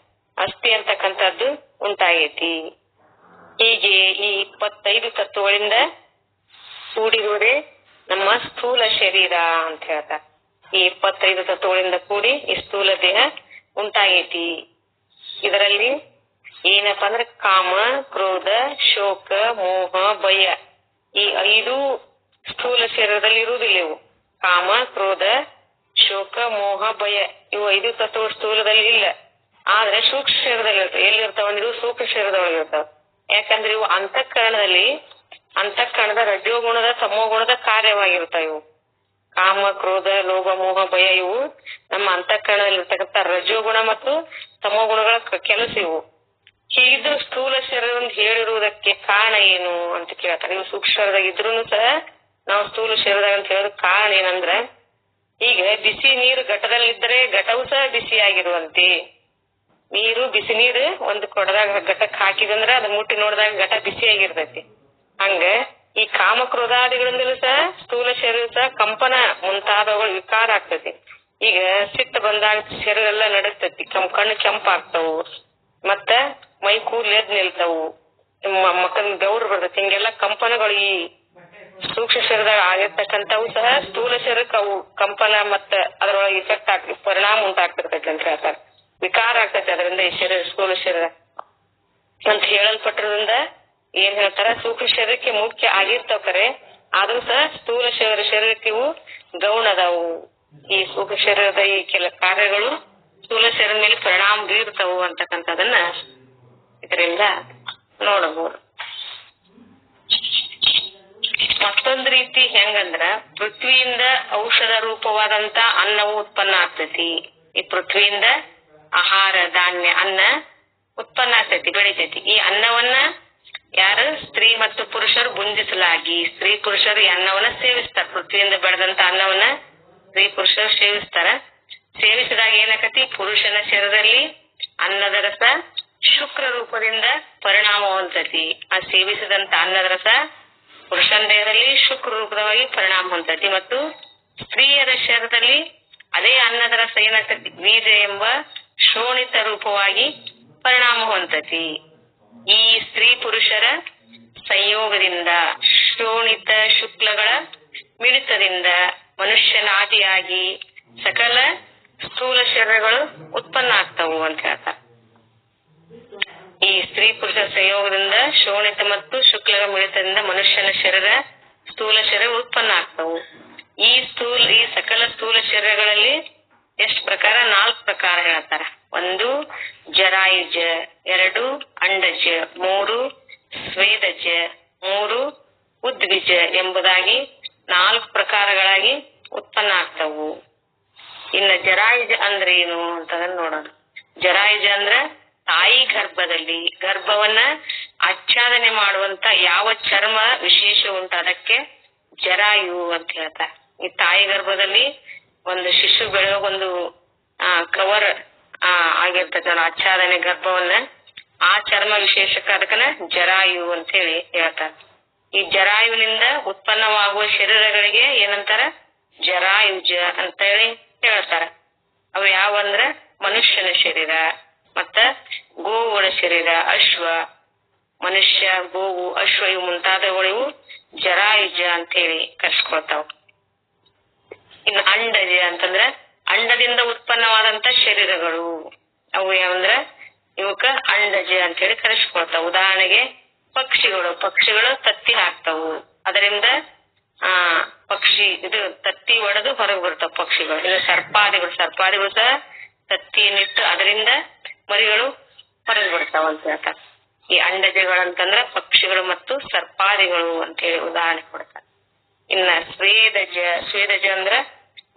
ಅಸ್ಥಿ ಅಂತಕ್ಕಂಥದ್ದು ಉಂಟಾಗೈತಿ. ಹೀಗೆ ಈ 25 ತತ್ವಗಳಿಂದ ಕೂಡಿರುವುದೇ ನಮ್ಮ ಸ್ಥೂಲ ಶರೀರ ಅಂತ ಹೇಳ್ತಾರೆ. ಈ 25 ತತ್ವಗಳಿಂದ ಕೂಡಿ ಈ ಸ್ಥೂಲ ದೇಹ ಉಂಟಾಗೈತಿ. ಇದರಲ್ಲಿ ಏನಪ್ಪಾ ಅಂದ್ರೆ ಕಾಮ, ಕ್ರೋಧ, ಶೋಕ, ಮೋಹ, ಭಯ, ಈ 5 ಸ್ಥೂಲ ಶರೀರದಲ್ಲಿ ಇರುವುದಿಲ್ಲ. ಇವು ಕಾಮ, ಕ್ರೋಧ, ಶೋಕ, ಮೋಹ, ಭಯ, ಇವು 5 ತತ್ವ ಸ್ಥೂಲದಲ್ಲಿ ಇಲ್ಲ. ಆದ್ರೆ ಸೂಕ್ಷ್ಮ ಶರೀರದಲ್ಲಿ ಇರ್ತಾವ. ಎಲ್ಲಿರ್ತಾವ ಅಂದ್ರೆ ಇವು ಸೂಕ್ಷ್ಮ ಶರೀರದೊಳಗೆ ಇರ್ತಾವ. ಯಾಕಂದ್ರೆ ಇವು ಅಂತಃಕರಣದ ರಜೋಗುಣದ ತಮೋಗುಣದ ಕಾರ್ಯವಾಗಿರ್ತಾವ. ಇವು ಕಾಮ, ಕ್ರೋಧ, ಲೋಭ, ಮೋಹ, ಭಯ ಇವು ನಮ್ಮ ಅಂತಃಕರಣದಲ್ಲಿ ಇರ್ತಕ್ಕಂಥ ರಜೋಗುಣ ಮತ್ತು ತಮೋಗುಣಗಳ ಕೆಲಸ ಇವು. ಹೀಗಿದ್ದು ಸ್ಥೂಲ ಶರೀರ ಹೇಳಿರುವುದಕ್ಕೆ ಕಾರಣ ಏನು ಅಂತ ಕೇಳ್ತಾರೆ. ಇವು ಸೂಕ್ಷ್ಮ ಶರೀರದಾಗ ಇದ್ರೂನು ಸಹ ನಾವು ಸ್ಥೂಲ ಶರೀರದಾಗ ಅಂತ ಹೇಳೋದಕ್ಕೆ ಕಾರಣ ಏನಂದ್ರ, ಈಗ ಬಿಸಿ ನೀರು ಘಟದಲ್ಲಿದ್ದರೆ ಘಟವು ಸಹ ಬಿಸಿ ಆಗಿರುವಂತೆ. ನೀರು, ಬಿಸಿ ನೀರು ಒಂದು ಕೊಡದಾಗ ಘಟಕ್ ಹಾಕಿದಂದ್ರ ಅದ್ ಮುಟ್ಟಿ ನೋಡಿದಾಗ ಘಟ ಬಿಸಿ ಆಗಿರ್ತೈತಿ. ಹಂಗ ಈ ಕಾಮ ಕ್ರೋಧಾದಿಗಳಿಂದಲೂ ಸಹ ಸ್ಥೂಲ ಶರೀರ ಸಹ ಕಂಪನ ಮುಂತಾದವುಗಳು ವಿಕಾರ ಆಗ್ತೈತಿ. ಈಗ ಸಿಟ್ಟು ಬಂದಾಗ ಶರೀರ ಎಲ್ಲ ನಡಸ್ತೈತಿ, ಕಣ್ಣು ಕೆಂಪಾಗ್ತಾವು, ಮತ್ತ ಮೈ ಕೂದಲು ಎದ್ ನಿಲ್ತಾವು, ಮಕ್ಕಳ ಬೆವರು ಬರ್ತೈತಿ. ಹಿಂಗೆಲ್ಲ ಕಂಪನಗಳು ಈ ಸೂಕ್ಷ್ಮ ಶರೀರದಾಗ ಆಗಿರ್ತಕ್ಕಂಥವು ಸಹ ಸ್ಥೂಲ ಶರೀರಕ್ಕೆ ಅವು ಕಂಪನ ಮತ್ತ ಅದರೊಳಗೆ ಇಫೆಕ್ಟ್ ಆಗ್ತೈತಿ, ಪರಿಣಾಮ ಉಂಟಾಗ್ತಿರ್ತೈತಿ ಅಂತ ಹೇಳ್ತಾರೆ. ವಿಕಾರ ಆಗ್ತೈತಿ ಅದರಿಂದ ಈ ಶರೀರ, ಸ್ಥೂಲ ಶರೀರ ಅಂತ ಹೇಳಲ್ಪಟ್ಟಿರೋದ್ರಿಂದ ಏನ್ ಹೇಳ್ತಾರ, ಸೂಕ್ಷ್ಮ ಶರೀರಕ್ಕೆ ಮುಖ್ಯ ಆಗಿರ್ತಾವ ಕರೆ, ಆದ್ರೂ ಸಹ ಸ್ಥೂಲ ಶರೀರಕ್ಕೆ ಇವು ಗೌಣ ಅದಾವು. ಈ ಸೂಕ್ಷ್ಮ ಶರೀರದ ಈ ಕೆಲ ಕಾರ್ಯಗಳು ಸ್ಥೂಲ ಶರೀರದ ಮೇಲೆ ಪರಿಣಾಮ ಬೀರ್ತಾವು ಅಂತಕ್ಕಂಥದನ್ನ ಇದರಿಂದ ನೋಡಬಹುದು. ಮತ್ತೊಂದ್ ರೀತಿ ಹೆಂಗಂದ್ರ, ಪೃಥ್ವಿಯಿಂದ ಔಷಧ ರೂಪವಾದಂತ ಅನ್ನವು ಉತ್ಪನ್ನ ಆಗ್ತೈತಿ. ಈ ಪೃಥ್ವಿಯಿಂದ ಆಹಾರ, ಧಾನ್ಯ, ಅನ್ನ ಉತ್ಪನ್ನ ಆಗ್ತೈತಿ, ಬೆಳಿತೈತಿ. ಈ ಅನ್ನವನ್ನ ಯಾರು ಸ್ತ್ರೀ ಮತ್ತು ಪುರುಷರು ಭುಂಜಿಸಲಾಗಿ, ಸ್ತ್ರೀ ಪುರುಷರು ಈ ಅನ್ನವನ್ನ ಸೇವಿಸ್ತಾರ. ಪೃಥ್ವಿಯಿಂದ ಬೆಳೆದಂತ ಅನ್ನವನ್ನ ಸ್ತ್ರೀ ಪುರುಷರು ಸೇವಿಸ್ತಾರ. ಸೇವಿಸಿದಾಗ ಏನಾಕತಿ, ಪುರುಷನ ಶರೀರದಲ್ಲಿ ಅನ್ನದ ರಸ ಶುಕ್ರ ರೂಪದಿಂದ ಪರಿಣಾಮ ಹೊಂದತಿ. ಆ ಸೇವಿಸಿದಂತ ಅನ್ನದ ರಸ ಪುರುಷನ ದೇಹದಲ್ಲಿ ಶುಕ್ರ ರೂಪದವಾಗಿ ಪರಿಣಾಮ ಹೊಂದತಿ. ಮತ್ತು ಸ್ತ್ರೀಯರ ಶರೀರದಲ್ಲಿ ಅದೇ ಅನ್ನದ ರಸ ಏನಾಗ್ತತಿ, ಬೀಜ ಎಂಬ ಶೋಣಿತ ರೂಪವಾಗಿ ಪರಿಣಾಮ ಹೊಂದತಿ. ಈ ಸ್ತ್ರೀ ಪುರುಷರ ಸಂಯೋಗದಿಂದ ಶೋಣಿತ ಶುಕ್ಲಗಳ ಮಿಳಿತದಿಂದ ಮನುಷ್ಯನಾದಿಯಾಗಿ ಸಕಲ ಸ್ಥೂಲ ಶರೀರಗಳು ಉತ್ಪನ್ನ ಆಗ್ತವು ಅಂತ ಹೇಳ್ತಾರೆ. ಈ ಸ್ತ್ರೀ ಪುರುಷರ ಸಂಯೋಗದಿಂದ ಶೋಣಿತ ಮತ್ತು ಶುಕ್ಲಗಳ ಮಿಳಿತದಿಂದ ಮನುಷ್ಯನ ಶರೀರ ಸ್ಥೂಲ ಶರೀರ ಉತ್ಪನ್ನ ಆಗ್ತವು. ಈ ಸಕಲ ಸ್ಥೂಲ ಶರೀರಗಳಲ್ಲಿ ಎಷ್ಟು ಪ್ರಕಾರ? 4 ಪ್ರಕಾರ ಹೇಳ್ತಾರ. 1 ಜರಾಯುಜ, 2 ಅಂಡಜ, 3 ಸ್ವೇದಜ, 3 ಉದ್ವಿಜ ಎಂಬುದಾಗಿ 4 ಪ್ರಕಾರಗಳಾಗಿ ಉತ್ಪನ್ನ ಆಗ್ತವು. ಇನ್ನ ಜರಾಯುಜ ಅಂದ್ರೆ ಏನು ಅಂತ ನೋಡೋಣ. ಜರಾಯುಜ ಅಂದ್ರ ತಾಯಿ ಗರ್ಭವನ್ನ ಆಚ್ಛಾದನೆ ಮಾಡುವಂತ ಯಾವ ಚರ್ಮ ವಿಶೇಷ ಉಂಟು ಅದಕ್ಕೆ ಜರಾಯು ಅಂತ ಹೇಳ್ತಾರೆ. ಈ ತಾಯಿ ಗರ್ಭದಲ್ಲಿ ಒಂದು ಶಿಶು ಬೆಳೆಯೋ ಒಂದು ಕವರ್ ಆಗಿರ್ತದ ಆಚ್ಛಾದನೆ ಗರ್ಭವನ್ನ, ಆ ಚರ್ಮ ವಿಶೇಷಕ್ಕೆ ಅದಕ್ಕನ ಜರಾಯು ಅಂತ ಹೇಳಿ ಹೇಳ್ತಾರೆ. ಈ ಜರಾಯುವಿನಿಂದ ಉತ್ಪನ್ನವಾಗುವ ಶರೀರಗಳಿಗೆ ಏನಂತಾರ? ಜರಾಯುಜ ಅಂತ ಹೇಳಿ ಹೇಳ್ತಾರ. ಅವು ಯಾವಂದ್ರ ಮನುಷ್ಯನ ಶರೀರ ಮತ್ತ ಗೋವುಗಳ ಶರೀರ, ಅಶ್ವ, ಮನುಷ್ಯ, ಗೋವು, ಅಶ್ವ ಇವು ಮುಂತಾದವುಗಳಿವು ಜರಾಯುಜ ಅಂತ ಹೇಳಿ ಕರ್ಸ್ಕೊಳ್ತಾವ. ಇನ್ನು ಅಂಡಜ ಅಂತಂದ್ರ ಅಂಡದಿಂದ ಉತ್ಪನ್ನವಾದಂತ ಶರೀರಗಳು, ಅವು ಯಾವಂದ್ರ ಇವಕ್ಕ ಅಂಡಜ ಅಂತ ಹೇಳಿ ಕರೆಸ್ಕೊಳ್ತಾವ. ಉದಾಹರಣೆಗೆ ಪಕ್ಷಿಗಳು ತತ್ತಿ ಹಾಕ್ತಾವು, ಅದರಿಂದ ಪಕ್ಷಿ ಇದು ತತ್ತಿ ಒಡೆದು ಹೊರಗೆ ಬರ್ತಾವ ಪಕ್ಷಿಗಳು. ಇನ್ನು ಸರ್ಪಾದಿಗಳು ಸಹ ತತ್ತಿಯನ್ನಿಟ್ಟು ಅದರಿಂದ ಮರಿಗಳು ಹೊರಗೆ ಬರ್ತಾವ ಅಂತ ಹೇಳ್ತಾರೆ. ಈ ಅಂಡಜಗಳಂತಂದ್ರ ಪಕ್ಷಿಗಳು ಮತ್ತು ಸರ್ಪಾದಿಗಳು ಅಂತ ಹೇಳಿ ಉದಾಹರಣೆ ಕೊಡ್ತಾರೆ. ಇನ್ನ ಸ್ವೇದಜ ಅಂದ್ರ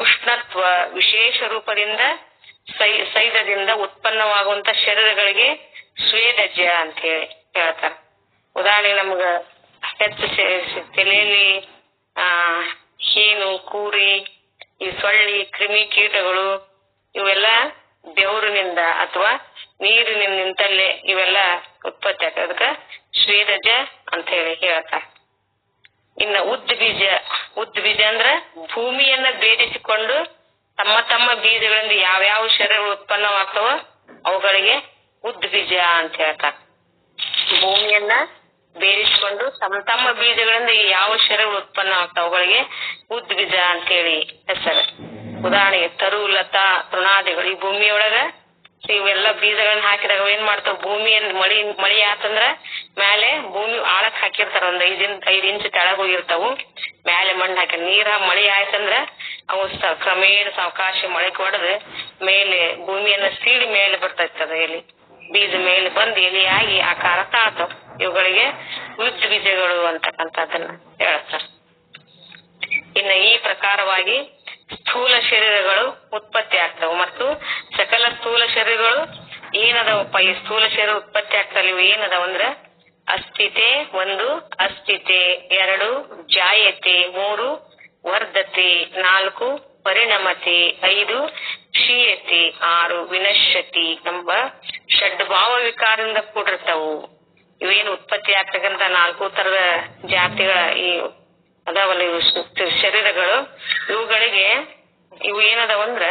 ಉಷ್ಣತ್ವ ವಿಶೇಷ ರೂಪದಿಂದ ಸೈದದಿಂದ ಉತ್ಪನ್ನವಾಗುವಂತ ಶರೀರಗಳಿಗೆ ಸ್ವೇದಜ ಅಂತ ಹೇಳಿ ಹೇಳ್ತಾರೆ. ಉದಾಹರಣೆ ನಮ್ಗ ಹೆಚ್ಚು ತಲೆಯಲ್ಲಿ ಹೀನು, ಕೂರಿ, ಈ ಸೊಳ್ಳಿ, ಕ್ರಿಮಿ ಕೀಟಗಳು ಇವೆಲ್ಲ ಬೆವರಿನಿಂದ ಅಥವಾ ನೀರಿನಿಂದ ನಿಂತಲ್ಲೇ ಇವೆಲ್ಲ ಉತ್ಪತ್ತಿ ಆಗ್ತದೆ. ಅದಕ್ಕ ಸ್ವೇದಜ ಅಂತ ಹೇಳಿ ಹೇಳ್ತಾರೆ. ಇನ್ನ ಉದ್ಬೀಜ ಅಂದ್ರ ಭೂಮಿಯನ್ನ ಬೇರಿಸಿಕೊಂಡು ತಮ್ಮ ಬೀಜಗಳಿಂದ ಯಾವ್ಯಾವ ಶರೀರಗಳು ಉತ್ಪನ್ನವಾಗ್ತಾವ ಅವುಗಳಿಗೆ ಉದ್ಬೀಜ ಅಂತ ಹೇಳ್ತಾರೆ. ಭೂಮಿಯನ್ನ ಬೇರಿಸಿಕೊಂಡು ತಮ್ಮ ಬೀಜಗಳಿಂದ ಯಾವ ಶರೀರಗಳು ಉತ್ಪನ್ನ ಆಗ್ತಾವ ಅವುಗಳಿಗೆ ಉದ್ಬೀಜ ಅಂತ ಹೇಳಿ ಹೆಸರು. ಉದಾಹರಣೆಗೆ ತರು, ಲತಾ, ತೃಣಾದಿಗಳು ಈ ಭೂಮಿಯೊಳಗ ಇವೆಲ್ಲ ಬೀಜಗಳನ್ನ ಹಾಕಿದಾಗ ಏನ್ ಮಾಡ್ತಾವ? ಭೂಮಿಯನ್ನ ಮಳಿ ಆತಂದ್ರ ಮೇಲೆ ಭೂಮಿ ಆಳಕ್ ಹಾಕಿರ್ತಾರ. ಒಂದ್ 5 ಇಂಚ್ ತೆಳಗ್ ಹೋಗಿರ್ತಾವು. ಮೇಲೆ ಮಣ್ಣು ಹಾಕಿ ಮಳಿ ಆಯ್ತಂದ್ರ ಅವು ಕ್ರಮೇಣ ಸಾವಕಾಶ ಮಳೆ ಹೊಡೆದು ಮೇಲೆ ಭೂಮಿಯನ್ನ ಸೀಳಿ ಮೇಲೆ ಬರ್ತೈತದ ಎಲಿ, ಬೀಜ ಮೇಲೆ ಬಂದು ಎಲಿಯಾಗಿ ಆಕಾರ ತಾಳ್ತಾವ. ಇವುಗಳಿಗೆ ಉದ್ಬೀಜಗಳು ಅಂತಕ್ಕಂಥದ್ದನ್ನ ಹೇಳ್ತಾರ. ಇನ್ನ ಈ ಪ್ರಕಾರವಾಗಿ ಸ್ಥೂಲ ಶರೀರಗಳು ಉತ್ಪತ್ತಿ ಆಗ್ತಾವ ಮತ್ತು ಸಕಲ ಸ್ಥೂಲ ಶರೀರಗಳು ಏನದವಪ್ಪ? ಈ ಸ್ಥೂಲ ಶರೀರ ಉತ್ಪತ್ತಿ ಆಗ್ತಾವ. ಇವು ಏನದವಂದ್ರ ಅಸ್ಥಿತೆ 1 ಅಸ್ಥಿತೆ, 2 ಜಾಯತೆ, 3 ವರ್ಧತೆ, 4 ಪರಿಣಮತೆ, 5 ಕ್ಷೀಯತೆ, 6 ವಿನಶ್ಯತಿ ಎಂಬ ಷಡ್ಭಾವ ವಿಕಾರದಿಂದ ಕೂಡಿರ್ತಾವು. ಇವೇನು ಉತ್ಪತ್ತಿ ಆಗ್ತಕ್ಕಂತ 4 ತರದ ಜಾತಿಗಳ ಈ ಅದಾವಲ್ಲ ಇವು ಶರೀರಗಳು, ಇವು ಏನದವಂದ್ರ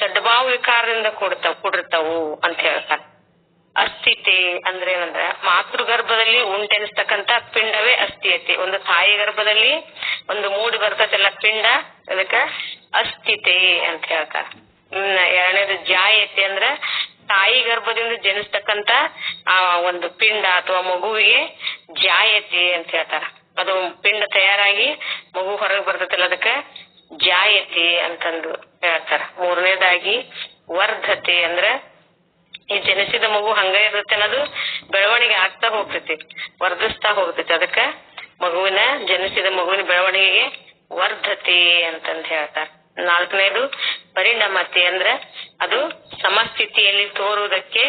ಸದ್ಭಾವ ವಿಕಾರದಿಂದ ಕೂಡಿರ್ತಾವು ಅಂತ ಹೇಳ್ತಾರೆ. ಅಸ್ಥಿತೆ ಅಂದ್ರೆ ಏನಂದ್ರ ಮಾತೃಗರ್ಭದಲ್ಲಿ ಉಂಟೆನಿಸ್ತಕ್ಕಂತ ಪಿಂಡವೇ ಅಸ್ಥಿಯತೆ. ಒಂದು ತಾಯಿ ಗರ್ಭದಲ್ಲಿ ಒಂದು ಮೂಡಿ ಬರ್ತದಲ್ಲ ಪಿಂಡ, ಅದಕ್ಕ ಅಸ್ಥಿತೆ ಅಂತ ಹೇಳ್ತಾರ. ಎರಡನೇದು ಜಾಯತೆ ಅಂದ್ರ ತಾಯಿ ಗರ್ಭದಿಂದ ಜನಿಸ್ತಕ್ಕಂತ ಆ ಒಂದು ಪಿಂಡ ಅಥವಾ ಮಗುವಿಗೆ ಜಾಯತೆ ಅಂತ ಹೇಳ್ತಾರ. ಅದು ಪಿಂಡ ತಯಾರಾಗಿ ಮಗು ಹೊರಗೆ ಬರ್ತೈತಲ್ಲ ಅದಕ್ಕ ಜಾಯತೆ ಅಂತಂದು ಹೇಳ್ತಾರ. ಮೂರನೇದಾಗಿ ವರ್ಧತೆ ಅಂದ್ರ ಈ ಜನಿಸಿದ ಮಗು ಹಂಗ ಇರುತ್ತೆ ಅನ್ನೋದು ಬೆಳವಣಿಗೆ ಆಗ್ತಾ ಹೋಗ್ತೈತಿ, ವರ್ಧಿಸ್ತಾ ಹೋಗ್ತೈತಿ. ಅದಕ್ಕ ಜನಿಸಿದ ಮಗುವಿನ ಬೆಳವಣಿಗೆಗೆ ವರ್ಧತೆ ಅಂತಂದ್ ಹೇಳ್ತಾರ. 4ನೇದು ಪರಿಣಮತೆ ಅಂದ್ರ ಅದು ಸಮಸ್ಥಿತಿಯಲ್ಲಿ ತೋರುವುದಕ್ಕೆ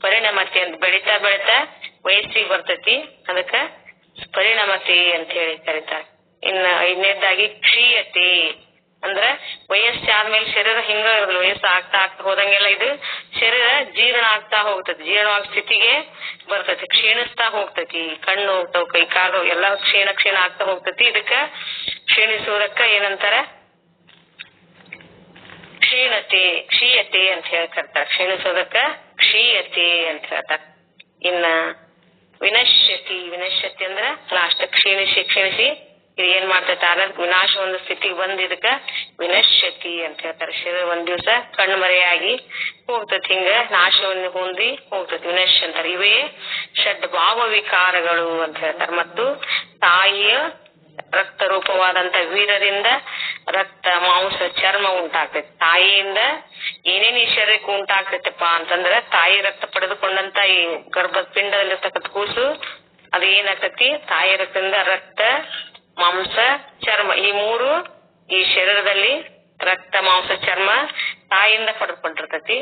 ಪರಿಣಮತೆ ಅಂತ, ಬೆಳಿತಾ ವಯಸ್ಸಿಗೆ ಬರ್ತೈತಿ, ಅದಕ್ಕ ಪರಿಣಮತೆ ಅಂತ ಹೇಳಿ ಕರೀತಾರ. ಇನ್ನ 5ನೇದಾಗಿ ಕ್ಷೀಯತೆ ಅಂದ್ರ ವಯಸ್ಸಾದ್ಮೇಲೆ ಶರೀರ ಹಿಂಗ ಇರೋದಿಲ್ಲ, ವಯಸ್ಸು ಆಗ್ತಾ ಹೋದಂಗೆಲ್ಲ ಇದು ಶರೀರ ಜೀರ್ಣ ಆಗ್ತಾ ಹೋಗ್ತತಿ, ಜೀರ್ಣವಾದ ಸ್ಥಿತಿಗೆ ಬರ್ತೈತಿ, ಕ್ಷೀಣಿಸ್ತಾ ಹೋಗ್ತತಿ, ಕಣ್ಣು ಹೋಗ್ತಾವ, ಕೈ ಕಾಲು ಎಲ್ಲ ಕ್ಷೀಣ ಆಗ್ತಾ ಹೋಗ್ತತಿ. ಇದಕ್ಕ ಕ್ಷೀಣಿಸುವುದಕ್ಕ ಏನಂತಾರ? ಕ್ಷೀಯತೆ ಅಂತ ಹೇಳ್ತಾರ. ಕ್ಷೀಣಿಸೋದಕ್ಕ ಕ್ಷೀಯತೆ ಅಂತ ಹೇಳ್ತಾರ. ಇನ್ನ ವಿನಶ್ಯತಿ ಅಂದ್ರ ಲಾಸ್ಟ್ ಕ್ಷೀಣಿಸಿ ಇದು ಏನ್ ಮಾಡ್ತೈತೆ ವಿನಾಶ ಒಂದು ಸ್ಥಿತಿಗೆ ಬಂದ್ ಇದಕ್ಕ ವಿನಶ್ಯತಿ ಅಂತ ಹೇಳ್ತಾರೆ. ಶರೀರ ಒಂದ್ ದಿವ್ಸ ಕಣ್ಮರೆಯಾಗಿ ಹೋಗ್ತತಿ, ಹಿಂಗ ನಾಶವನ್ನು ಹೊಂದಿ ಹೋಗ್ತತಿ, ವಿನಶ್ಯ ಅಂತಾರೆ. ಇವೇ ಷಡ್ ಭಾವ ವಿಕಾರಗಳು ಅಂತ ಹೇಳ್ತಾರೆ. ಮತ್ತು ತಾಯಿಯ ರಕ್ತ ರೂಪವಾದಂತ ವೀರರಿಂದ ರಕ್ತ ಮಾಂಸ ಚರ್ಮ ಉಂಟಾಗ್ತೈತಿ. ತಾಯಿಯಿಂದ ಏನೇನ್ ಈ ಶರೀರಕ್ಕೆ ಉಂಟಾಗ್ತೈತಪ್ಪ ಅಂತಂದ್ರ ತಾಯಿ ರಕ್ತ ಪಡೆದುಕೊಂಡಂತ ಈ ಗರ್ಭದ ಪಿಂಡದಲ್ಲಿರ್ತಕ್ಕಂಥ ಕೂಸು ಅದು ಏನಾಗ್ತತಿ, ತಾಯಿ ರಕ್ತದಿಂದ ರಕ್ತ ಮಾಂಸ ಚರ್ಮ ಈ ಮೂರು ಈ ಶರೀರದಲ್ಲಿ ರಕ್ತ ಮಾಂಸ ಚರ್ಮ ತಾಯಿಯಿಂದ ಪಡೆದುಕೊಂಡಿರ್ತತಿ.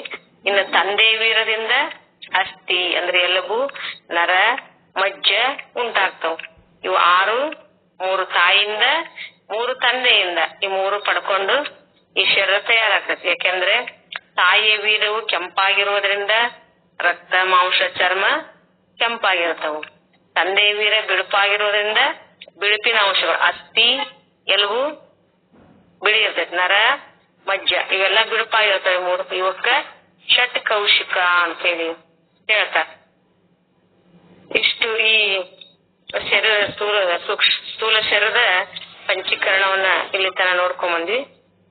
ಇನ್ನು ತಂದೆ ವೀರದಿಂದ ಅಸ್ಥಿ ಅಂದ್ರೆ ಎಲುಬು ನರ ಮಜ್ಜ ಉಂಟಾಗ್ತಾವ. ಇವು 6, 3 ತಾಯಿಯಿಂದ 3 ತಂದೆಯಿಂದ ಈ 3 ಪಡ್ಕೊಂಡು ಈ ಶರೀರ ತಯಾರಾಗ್ತತಿ. ಯಾಕೆಂದ್ರೆ ತಾಯಿಯ ವೀರವು ಕೆಂಪಾಗಿರುವುದರಿಂದ ರಕ್ತ ಮಾಂಸ ಚರ್ಮ ಕೆಂಪಾಗಿರ್ತಾವು. ತಂದೆಯ ವೀರ ಬಿಳುಪಾಗಿರೋದ್ರಿಂದ ಬಿಳುಪಿನ ಅಂಶಗಳು ಅಸ್ಥಿ ಎಲುಬು ಬಿಳಿ ಇರ್ತೈತಿ, ನರ ಮಜ್ಜ ಇವೆಲ್ಲ ಬಿಳುಪಾಗಿರ್ತವೆ 3. ಇವಕ್ಕ ಷಟ್ ಕೌಶಿಕ ಅಂತ ಹೇಳಿ ಹೇಳ್ತಾರೆ. ಇಷ್ಟು ಈ ಶರೀರ ಸ್ಥೂಲ ಶರೀರದ ಪಂಚೀಕರಣವನ್ನ ಇಲ್ಲಿ ತನ ನೋಡ್ಕೊಂಡ್ ಬಂದ್ವಿ.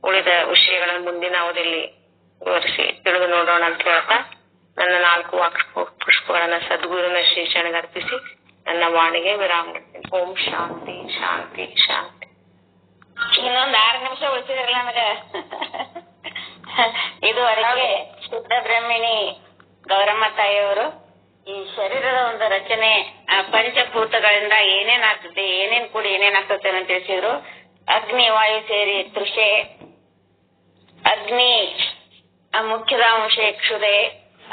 ಉಳಿದ ವಿಷಯಗಳನ್ನ ಮುಂದಿನ ಅವಧಿಯಲ್ಲಿ ವಿವರಿಸಿ ತಿಳಿದು ನೋಡೋಣ ಅಂತ ಹೇಳ್ತಾ ನನ್ನ 4 ವಾಕ್ ಪುಷ್ಪಗಳನ್ನ ಸದ್ಗುರುನ ಶ್ರೀ ಶರಣಗೆ ಅರ್ಪಿಸಿ ನನ್ನ ವಾಣಿಗೆ ವಿರಾಮ ನೀಡ್ತೀನಿ. ಓಂ ಶಾಂತಿ ಶಾಂತಿ ಶಾಂತಿ. ಇನ್ನೊಂದ್ 6 ನಿಮಿಷ ಉಳಿಸಿದ್ರಲ್ಲ ನನಗ. ಇದುವರೆಗೆ ಶುದ್ಧ ಬ್ರಹ್ಮಿಣಿ ಗೌರಮ್ಮ ತಾಯಿಯವರು ಈ ಶರೀರದ ಒಂದು ರಚನೆ ಪಂಚಭೂತಗಳಿಂದ ಏನೇನಾಗ್ತದೆ, ಏನೇನ್ ಕೂಡಿ ಏನೇನಾಗ್ತದೆ ಅಂತ ತಿಳಿಸಿದ್ರು. ಅಗ್ನಿ ವಾಯು ಸೇರಿ ತೃಷೆ, ಅಗ್ನಿ ಮುಖ್ಯದ ಅಂಶ ಕ್ಷುದೆ,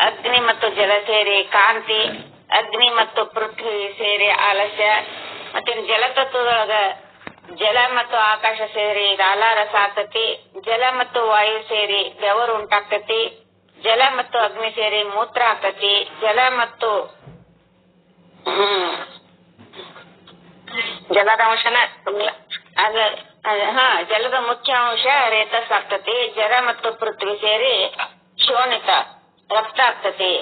ಅಗ್ನಿ ಮತ್ತು ಜಲ ಸೇರಿ ಕಾಂತಿ, ಅಗ್ನಿ ಮತ್ತು ಪೃಥ್ವಿ ಸೇರಿ ಆಲಸ್ಯ, ಮತ್ತೆ ಜಲತತ್ವದೊಳಗ ಜಲ ಮತ್ತು ಆಕಾಶ ಸೇರಿ ಲಾಲಾರಸ ಆಗ್ತತಿ, ಜಲ ಮತ್ತು ವಾಯು ಸೇರಿ ಬೆವರು ಉಂಟಾಗ್ತತಿ, ಜಲ ಮತ್ತು ಅಗ್ನಿ ಸೇರಿ ಮೂತ್ರ ಆಗ್ತತಿ, ಜಲ ಮತ್ತು ಜಲದ ಅಂಶನ ಜಲದ ಮುಖ್ಯ ಅಂಶ ರೇತಸ್ ಆಗ್ತತಿ, ಜಲ ಮತ್ತು ಪೃಥ್ವಿ ಸೇರಿ ಶೋಣಿತ ರಕ್ತ ಆಗ್ತತಿ.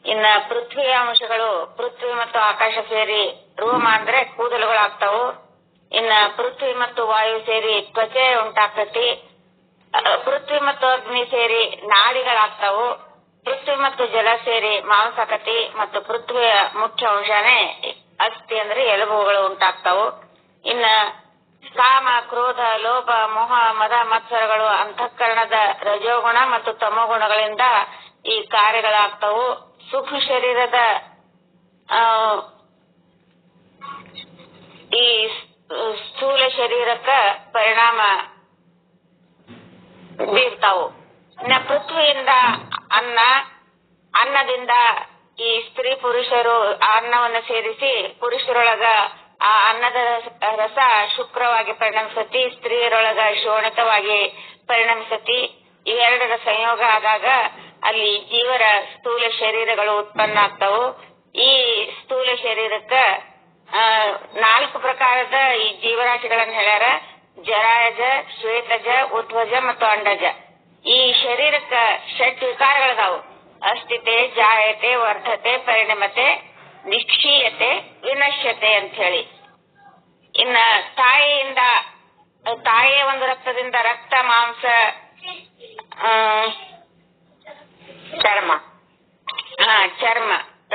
ಇನ್ನ ಪೃಥ್ವಿಯ ಅಂಶಗಳು ಪೃಥ್ವಿ ಮತ್ತು ಆಕಾಶ ಸೇರಿ ರೋಮ ಅಂದ್ರೆ ಕೂದಲುಗಳಾಗ್ತಾವು. ಇನ್ನ ಪೃಥ್ವಿ ಮತ್ತು ವಾಯು ಸೇರಿ ತ್ವಚೆ ಉಂಟಾಗ್ತತಿ. ಪೃಥ್ವಿ ಮತ್ತು ಅಗ್ನಿ ಸೇರಿ ನಾಡಿಗಳಾಗ್ತಾವು. ಪೃಥ್ವಿ ಮತ್ತು ಜಲ ಸೇರಿ ಮಾಂಸ ಆಕತಿ. ಮತ್ತು ಪೃಥ್ವಿಯ ಮುಖ್ಯ ಅಂಶನೇ ಅಸ್ಥಿ ಅಂದ್ರೆ ಎಲುಬುಗಳು ಉಂಟಾಗ್ತಾವು. ಇನ್ನ ಕಾಮ ಕ್ರೋಧ ಲೋಭ ಮೋಹ ಮದ ಮತ್ಸರಗಳು ಅಂತಃಕರಣದ ರಜೋಗುಣ ಮತ್ತು ತಮೋಗುಣಗಳಿಂದ ಈ ಕಾರ್ಯಗಳಾಗ್ತಾವು. ಸೂಕ್ಷ್ಮ ಶರೀರದ ಈ ಸ್ಥೂಲ ಶರೀರಕ್ಕ ಪರಿಣಾಮ ಬೀರ್ತಾವು. ಇನ್ನ ಪೃಥ್ವಿಯಿಂದ ಅನ್ನದಿಂದ ಈ ಸ್ತ್ರೀ ಪುರುಷರು ಅನ್ನವನ್ನು ಸೇರಿಸಿ ಪುರುಷರೊಳಗ ಆ ಅನ್ನದ ರಸ ಶುಕ್ರವಾಗಿ ಪರಿಣಮಿಸತಿ, ಸ್ತ್ರೀಯರೊಳಗ ಶೋಣಿತವಾಗಿ ಪರಿಣಮಿಸತಿ. ಇವೆರಡರ ಸಂಯೋಗ ಆದಾಗ ಅಲ್ಲಿ ಜೀವರ ಸ್ಥೂಲ ಶರೀರಗಳು ಉತ್ಪನ್ನ ಆಗ್ತಾವು. ಈ ಸ್ಥೂಲ ಶರೀರಕ್ಕ 4 ಪ್ರಕಾರದ ಈ ಜೀವರಾಶಿಗಳನ್ನ ಹೇಳ್ಯಾರ. ಜರಾಯಜ, ಶ್ವೇತಜ, ಉದ್ವಜ ಮತ್ತು ಅಂಡಜ. ಈ ಶರೀರಕ್ಕ ಷಟ್ ವಿಕಾರಗಳದಾವು. ಅಸ್ಥಿತೆ, ಜಾಯತೆ, ವರ್ಧತೆ, ಪರಿಣಮತೆ, ನಿಕ್ಷೀಯತೆ, ವಿನಶ್ಯತೆ ಅಂತ ಹೇಳಿ. ಇನ್ನ ತಾಯಿಯ ಒಂದು ರಕ್ತದಿಂದ ರಕ್ತ ಮಾಂಸ ಚರ್ಮ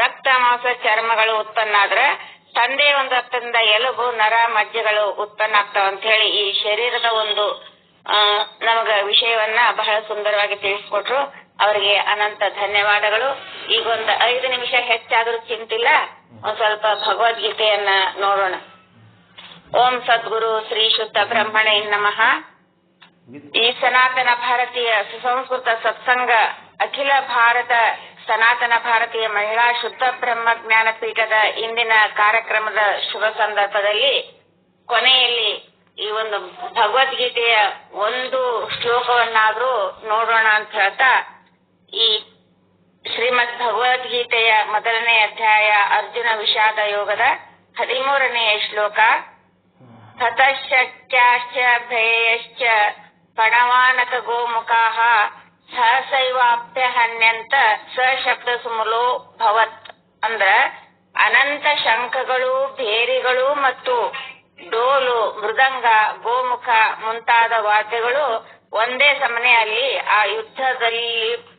ರಕ್ತ ಮಾಂಸ ಚರ್ಮಗಳು ಉತ್ಪನ್ನ ಆದ್ರೆ ತಂದೆಯ ಒಂದು ರಕ್ತದಿಂದ ಎಲುಬು ನರ ಮಜ್ಜೆಗಳು ಉತ್ಪನ್ನ ಆಗ್ತಾವ ಅಂತ ಹೇಳಿ ಈ ಶರೀರದ ಒಂದು ನಮಗ ವಿಷಯವನ್ನ ಬಹಳ ಸುಂದರವಾಗಿ ತಿಳಿಸ್ಕೊಟ್ರು. ಅವರಿಗೆ ಅನಂತ ಧನ್ಯವಾದಗಳು. ಈಗ ಒಂದು 5 ನಿಮಿಷ ಹೆಚ್ಚಾದ್ರೂ ಚಿಂತಿಲ್ಲ, ಒಂದ್ ಸ್ವಲ್ಪ ಭಗವದ್ಗೀತೆಯನ್ನ ನೋಡೋಣ. ಓಂ ಸದ್ಗುರು ಶ್ರೀ ಶುದ್ಧ ಬ್ರಹ್ಮಣೇ ನಮಃ. ಈ ಸನಾತನ ಭಾರತೀಯ ಸುಸಂಸ್ಕೃತ ಸತ್ಸಂಗ ಅಖಿಲ ಭಾರತ ಸನಾತನ ಭಾರತೀಯ ಮಹಿಳಾ ಶುದ್ಧ ಬ್ರಹ್ಮ ಜ್ಞಾನ ಪೀಠದ ಇಂದಿನ ಕಾರ್ಯಕ್ರಮದ ಶುಭ ಸಂದರ್ಭದಲ್ಲಿ ಕೊನೆಯಲ್ಲಿ ಈ ಒಂದು ಭಗವದ್ಗೀತೆಯ ಒಂದು ಶ್ಲೋಕವನ್ನಾದ್ರೂ ನೋಡೋಣ ಅಂತ ಹೇಳ್ತಾ, ಈ ಶ್ರೀಮದ್ ಭಗವದ್ಗೀತೆಯ 1ನೇ ಅಧ್ಯಾಯ ಅರ್ಜುನ ವಿಷಾದ ಯೋಗದ 13ನೇ ಶ್ಲೋಕ. ತತಶ್ಚಕ್ಯಾಶ್ಚ ಭಯಶ್ಚ ಪಣವಾನಕ ಗೋಮುಖಾಃ ಸಹಸೈವಾಪ್ಯ ಹನ್ಯಂತ ಸ ಶಬ್ದ ಸುಮುಲೋ ಭವತ್. ಅಂದ್ರ ಅನಂತ ಶಂಖಗಳು, ಭೇರಿಗಳು ಮತ್ತು ಡೋಲು, ಮೃದಂಗ, ಗೋಮುಖ ಮುಂತಾದ ವಾದ್ಯಗಳು ಒಂದೇ ಸಮನೆಯಲ್ಲಿ ಆ ಯುದ್ಧದಲ್ಲಿ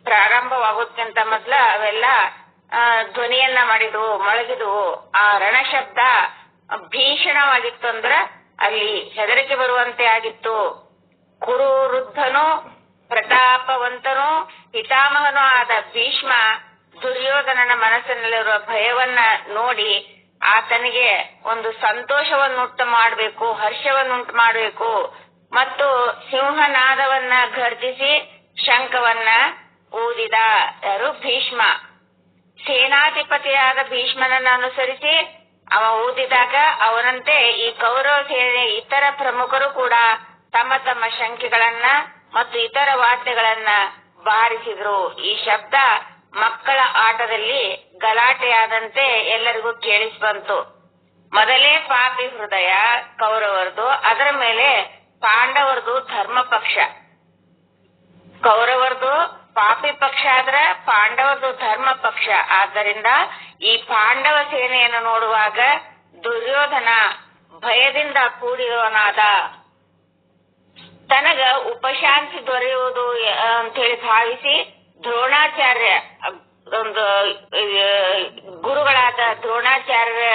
ಪ್ರಾರಂಭವಾಗೋದಕ್ಕಿಂತ ಮೊದಲ ಅವೆಲ್ಲ ಧ್ವನಿಯನ್ನ ಮಾಡಿದ್ವು, ಮೊಳಗಿದ್ವು. ಆ ರಣಶಬ್ದ ಭೀಷಣವಾಗಿತ್ತು, ಅಂದ್ರ ಅಲ್ಲಿ ಹೆದರಿಕೆ ಬರುವಂತೆ ಆಗಿತ್ತು. ಕುರುವೃದ್ಧನು, ಪ್ರತಾಪವಂತನು, ಪಿತಾಮಹನೂ ಆದ ಭೀಷ್ಮ ದುರ್ಯೋಧನನ ಮನಸ್ಸಿನಲ್ಲಿರುವ ಭಯವನ್ನ ನೋಡಿ ಆತನಿಗೆ ಒಂದು ಸಂತೋಷವನ್ನುಂಟು ಮಾಡಬೇಕು, ಹರ್ಷವನ್ನುಂಟು ಮಾಡಬೇಕು ಮತ್ತು ಸಿಂಹನಾದವನ್ನ ಘರ್ಜಿಸಿ ಶಂಖವನ್ನ ಊದಿದ. ಯಾರು? ಭೀಷ್ಮ. ಸೇನಾಧಿಪತಿಯಾದ ಭೀಷ್ಮನನ್ನ ಅನುಸರಿಸಿ ಅವ ಊದಿದಾಗ ಅವನಂತೆ ಈ ಕೌರವ ಸೇನೆ ಇತರ ಪ್ರಮುಖರು ಕೂಡ ತಮ್ಮ ತಮ್ಮ ಶಂಖೆಗಳನ್ನ ಮತ್ತು ಇತರ ವಾದ್ಯಗಳನ್ನ ಬಾರಿಸಿದ್ರು. ಈ ಶಬ್ದ ಮಕ್ಕಳ ಆಟದಲ್ಲಿ ಗಲಾಟೆಯಾದಂತೆ ಎಲ್ಲರಿಗೂ ಕೇಳಿಸ್ಬಂತು. ಮೊದಲೇ ಪಾಪಿ ಹೃದಯ ಕೌರವರದು, ಅದರ ಮೇಲೆ ಪಾಂಡವರದು ಧರ್ಮ ಪಕ್ಷ. ಕೌರವರದು ಪಾಪಿ ಪಕ್ಷ ಆದ್ರ ಪಾಂಡವರದು ಧರ್ಮ ಪಕ್ಷ. ಆದ್ದರಿಂದ ಈ ಪಾಂಡವ ಸೇನೆಯನ್ನು ನೋಡುವಾಗ ದುರ್ಯೋಧನ ಭಯದಿಂದ ಕೂಡಿದವನಾದ. ತನಗ ಉಪಶಾಂತಿ ದೊರೆಯುವುದು ಅಂತ ಹೇಳಿ ಭಾವಿಸಿ ದ್ರೋಣಾಚಾರ್ಯ, ಒಂದು ಗುರುಗಳಾದ ದ್ರೋಣಾಚಾರ್ಯ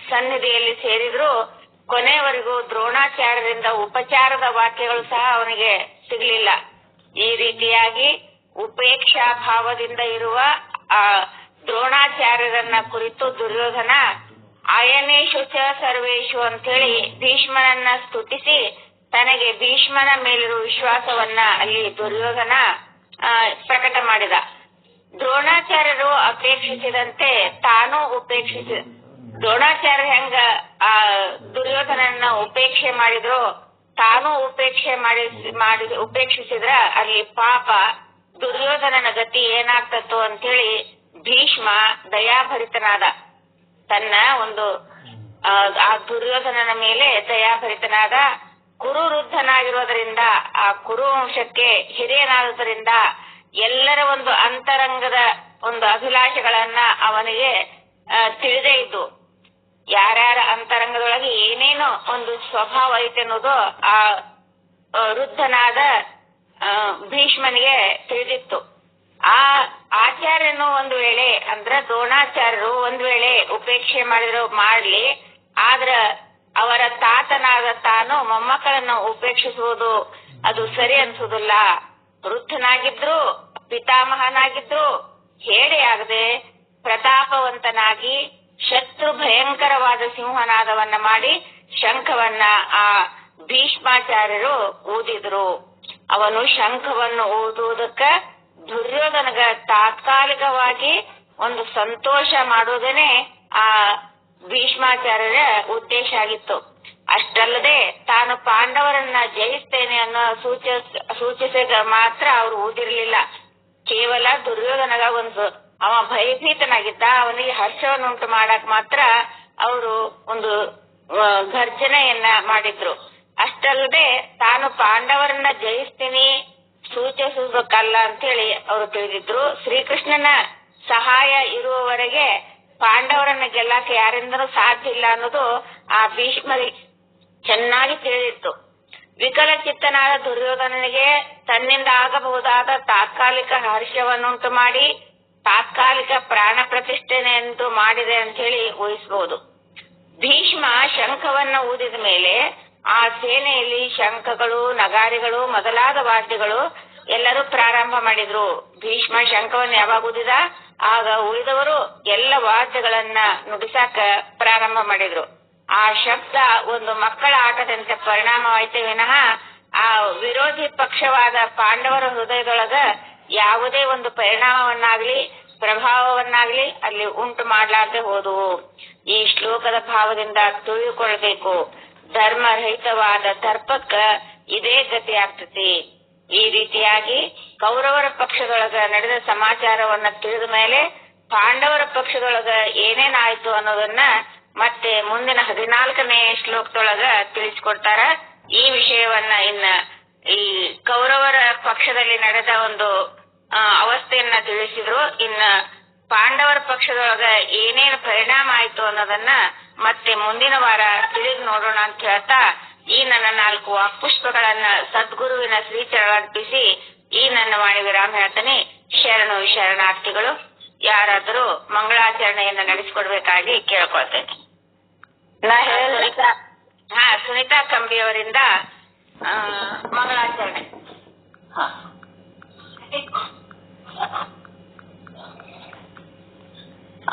ಸನ್ನಿಧಿಯಲ್ಲಿ ಸೇರಿದ್ರು. ಕೊನೆಯವರೆಗೂ ದ್ರೋಣಾಚಾರ್ಯರಿಂದ ಉಪಚಾರದ ವಾಕ್ಯಗಳು ಸಹ ಅವನಿಗೆ ಸಿಗಲಿಲ್ಲ. ಈ ರೀತಿಯಾಗಿ ಉಪೇಕ್ಷಾ ಭಾವದಿಂದ ಇರುವ ಆ ದ್ರೋಣಾಚಾರ್ಯರನ್ನ ಕುರಿತು ದುರ್ಯೋಧನ ಅಯನೇಶು ಚ ಸರ್ವೇಶು ಅಂತೇಳಿ ಭೀಷ್ಮನನ್ನ ಸ್ತುತಿಸಿ ತನಗೆ ಭೀಷ್ಮನ ಮೇಲಿರುವ ವಿಶ್ವಾಸವನ್ನ ಅಲ್ಲಿ ದುರ್ಯೋಧನ ಪ್ರಕಟ ಮಾಡಿದ. ದ್ರೋಣಾಚಾರ್ಯರು ಅಪೇಕ್ಷಿಸಿದಂತೆ ತಾನೂ ದ್ರೋಣಾಚಾರ್ಯ ಹೆಂಗ ಆ ದುರ್ಯೋಧನನ್ನ ಉಪೇಕ್ಷೆ ಮಾಡಿದ್ರು, ತಾನೂ ಉಪೇಕ್ಷಿಸಿದ್ರ ಅಲ್ಲಿ ಪಾಪ ದುರ್ಯೋಧನನ ಗತಿ ಏನಾಗ್ತತ್ತು ಅಂತೇಳಿ ಭೀಷ್ಮ ದಯಾಭರಿತನಾದ. ತನ್ನ ಒಂದು ಆ ದುರ್ಯೋಧನನ ಮೇಲೆ ದಯಾಭರಿತನಾದ. ಕುರುವೃದ್ಧನಾಗಿರೋದ್ರಿಂದ, ಆ ಕುರುವಂಶಕ್ಕೆ ಹಿರಿಯನಾದುದರಿಂದ ಎಲ್ಲರ ಒಂದು ಅಂತರಂಗದ ಒಂದು ಅಭಿಲಾಷೆಗಳನ್ನ ಅವನಿಗೆ ತಿಳಿದೇ ಇದ್ದು, ಯಾರ್ಯಾರ ಅಂತರಂಗದೊಳಗೆ ಏನೇನೋ ಒಂದು ಸ್ವಭಾವ ಐತೆ ಅನ್ನೋದು ಆ ವೃದ್ಧನಾದ ಭೀಷ್ಮನಿಗೆ ತಿಳಿದಿತ್ತು. ಆ ಆಚಾರ್ಯನು ಒಂದು ವೇಳೆ ಅಂದ್ರ ದ್ರೋಣಾಚಾರ್ಯರು ಒಂದ್ ವೇಳೆ ಉಪೇಕ್ಷೆ ಮಾಡಿದ್ರು ಮಾಡ್ಲಿ, ಆದ್ರ ಅವರ ತಾತನಾದ ತಾನು ಮೊಮ್ಮಕ್ಕಳನ್ನು ಉಪೇಕ್ಷಿಸುವುದು ಅದು ಸರಿ ಅನ್ಸುವುದಿಲ್ಲ. ವೃದ್ಧನಾಗಿದ್ರು, ಪಿತಾಮಹನಾಗಿದ್ರು, ಹೇಡೆಯಾಗದೆ ಪ್ರತಾಪವಂತನಾಗಿ ಶತ್ರು ಭಯಂಕರವಾದ ಸಿಂಹನಾದವನ್ನ ಮಾಡಿ ಶಂಖವನ್ನ ಆ ಭೀಷ್ಮಾಚಾರ್ಯರು ಊದಿದ್ರು. ಅವನು ಶಂಖವನ್ನು ಊದುವುದಕ್ಕ ದುರ್ಯೋಧನಗ ತಾತ್ಕಾಲಿಕವಾಗಿ ಒಂದು ಸಂತೋಷ ಮಾಡುವುದನೇ ಆ ಭೀಷ್ಮಾಚಾರ್ಯರ ಉದ್ದೇಶ ಆಗಿತ್ತು. ಅಷ್ಟಲ್ಲದೆ ತಾನು ಪಾಂಡವರನ್ನ ಜಯಿಸ್ತೇನೆ ಅನ್ನೋ ಸೂಚಿಸಿದ ಮಾತ್ರ ಅವರು ಊದಿರ್ಲಿಲ್ಲ. ಕೇವಲ ದುರ್ಯೋಧನಗ ಅವ ಭಯಭೀತನಾಗಿದ್ದ, ಅವನಿಗೆ ಹರ್ಷವನ್ನುಂಟು ಮಾಡಕ್ ಮಾತ್ರ ಅವರು ಒಂದು ಘರ್ಜನೆಯನ್ನ ಮಾಡಿದ್ರು. ಅಷ್ಟಲ್ಲದೆ ತಾನು ಪಾಂಡವರನ್ನ ಜಯಿಸ್ತೀನಿ ಸೂಚಿಸುವುದಕ್ಕಲ್ಲ ಅಂತೇಳಿ ಅವರು ತಿಳಿದಿದ್ರು. ಶ್ರೀಕೃಷ್ಣನ ಸಹಾಯ ಇರುವವರೆಗೆ ಪಾಂಡವರನ್ನ ಗೆಲ್ಲಕ್ಕೆ ಯಾರಿಂದನೂ ಸಾಧ್ಯ ಇಲ್ಲ ಅನ್ನೋದು ಆ ಭೀಷ್ಮರಿಗೆ ಚೆನ್ನಾಗಿ ತಿಳಿದಿತ್ತು. ವಿಕಲಚಿತ್ತನಾದ ದುರ್ಯೋಧನನಿಗೆ ತನ್ನಿಂದ ಆಗಬಹುದಾದ ತಾತ್ಕಾಲಿಕ ಹರ್ಷವನ್ನುಂಟು ಮಾಡಿ ತಾತ್ಕಾಲಿಕ ಪ್ರಾಣ ಪ್ರತಿಷ್ಠೆನೆಂದು ಮಾಡಿದೆ ಅಂತ ಹೇಳಿ ಊಹಿಸಬಹುದು. ಭೀಷ್ಮ ಶಂಖವನ್ನ ಊದಿದ ಮೇಲೆ ಆ ಸೇನೆಯಲ್ಲಿ ಶಂಖಗಳು, ನಗಾರಿಗಳು ಮೊದಲಾದ ವಾದ್ಯಗಳು ಎಲ್ಲರೂ ಪ್ರಾರಂಭ ಮಾಡಿದ್ರು. ಭೀಷ್ಮ ಶಂಖವನ್ನು ಯಾವಾಗ ಊದಿದ ಆಗ ಉಳಿದವರು ಎಲ್ಲ ವಾದ್ಯಗಳನ್ನ ನುಡಿಸಾಕ ಪ್ರಾರಂಭ ಮಾಡಿದ್ರು. ಆ ಶಬ್ದ ಒಂದು ಮಕ್ಕಳ ಆಟದಂತೆ ಪರಿಣಾಮವಾಯ್ತೆ ವಿನಃ ಆ ವಿರೋಧಿ ಪಕ್ಷವಾದ ಪಾಂಡವರ ಹೃದಯದೊಳಗ ಯಾವುದೇ ಒಂದು ಪರಿಣಾಮವನ್ನಾಗ್ಲಿ ಪ್ರಭಾವವನ್ನಾಗ್ಲಿ ಅಲ್ಲಿ ಉಂಟು ಮಾಡ್ಲಾರ್ದೆ ಹೋದವು. ಈ ಶ್ಲೋಕದ ಭಾವದಿಂದ ತಿಳಿದುಕೊಳ್ಬೇಕು, ಧರ್ಮರಹಿತವಾದ ದರ್ಪಕ್ಕ ಇದೇ ಗತಿ ಆಗ್ತತಿ. ಈ ರೀತಿಯಾಗಿ ಕೌರವರ ಪಕ್ಷದೊಳಗ ನಡೆದ ಸಮಾಚಾರವನ್ನ ತಿಳಿದ ಮೇಲೆ ಪಾಂಡವರ ಪಕ್ಷದೊಳಗ ಏನೇನಾಯ್ತು ಅನ್ನೋದನ್ನ ಮತ್ತೆ ಮುಂದಿನ 14ನೇ ಶ್ಲೋಕದೊಳಗ ತಿಳಿಸಿಕೊಡ್ತಾರ. ಈ ವಿಷಯವನ್ನ ಇನ್ನ ಈ ಕೌರವರ ಪಕ್ಷದಲ್ಲಿ ನಡೆದ ಒಂದು ಅವಸ್ಥೆಯನ್ನ ತಿಳಿಸಿದ್ರು. ಇನ್ನ ಪಾಂಡವರ ಪಕ್ಷದೊಳಗ ಏನೇನು ಪರಿಣಾಮ ಆಯ್ತು ಅನ್ನೋದನ್ನ ಮತ್ತೆ ಮುಂದಿನ ವಾರ ತಿಳಿದು ನೋಡೋಣ ಅಂತ ಹೇಳ್ತಾ ಈ ನನ್ನ 4 ವಾಕ್ಪುಷ್ಪಗಳನ್ನ ಸದ್ಗುರುವಿನ ಶ್ರೀಚರಣರ್ಪಿಸಿ ಈ ನನ್ನ ವಾಣಿ ವಿರಾಮ ಹೇಳ್ತಾನೆ. ಶರಣು ಶರಣಾರ್ಥಿಗಳು. ಯಾರಾದರೂ ಮಂಗಳಾಚರಣೆಯನ್ನ ನಡೆಸಿಕೊಡ್ಬೇಕಾಗಿ ಕೇಳ್ಕೊಳ್ತೇನೆ. ಸುನೀತಾ ಕಂಬಿಯವರಿಂದ ಮಂಗಳಾಚರಣೆ.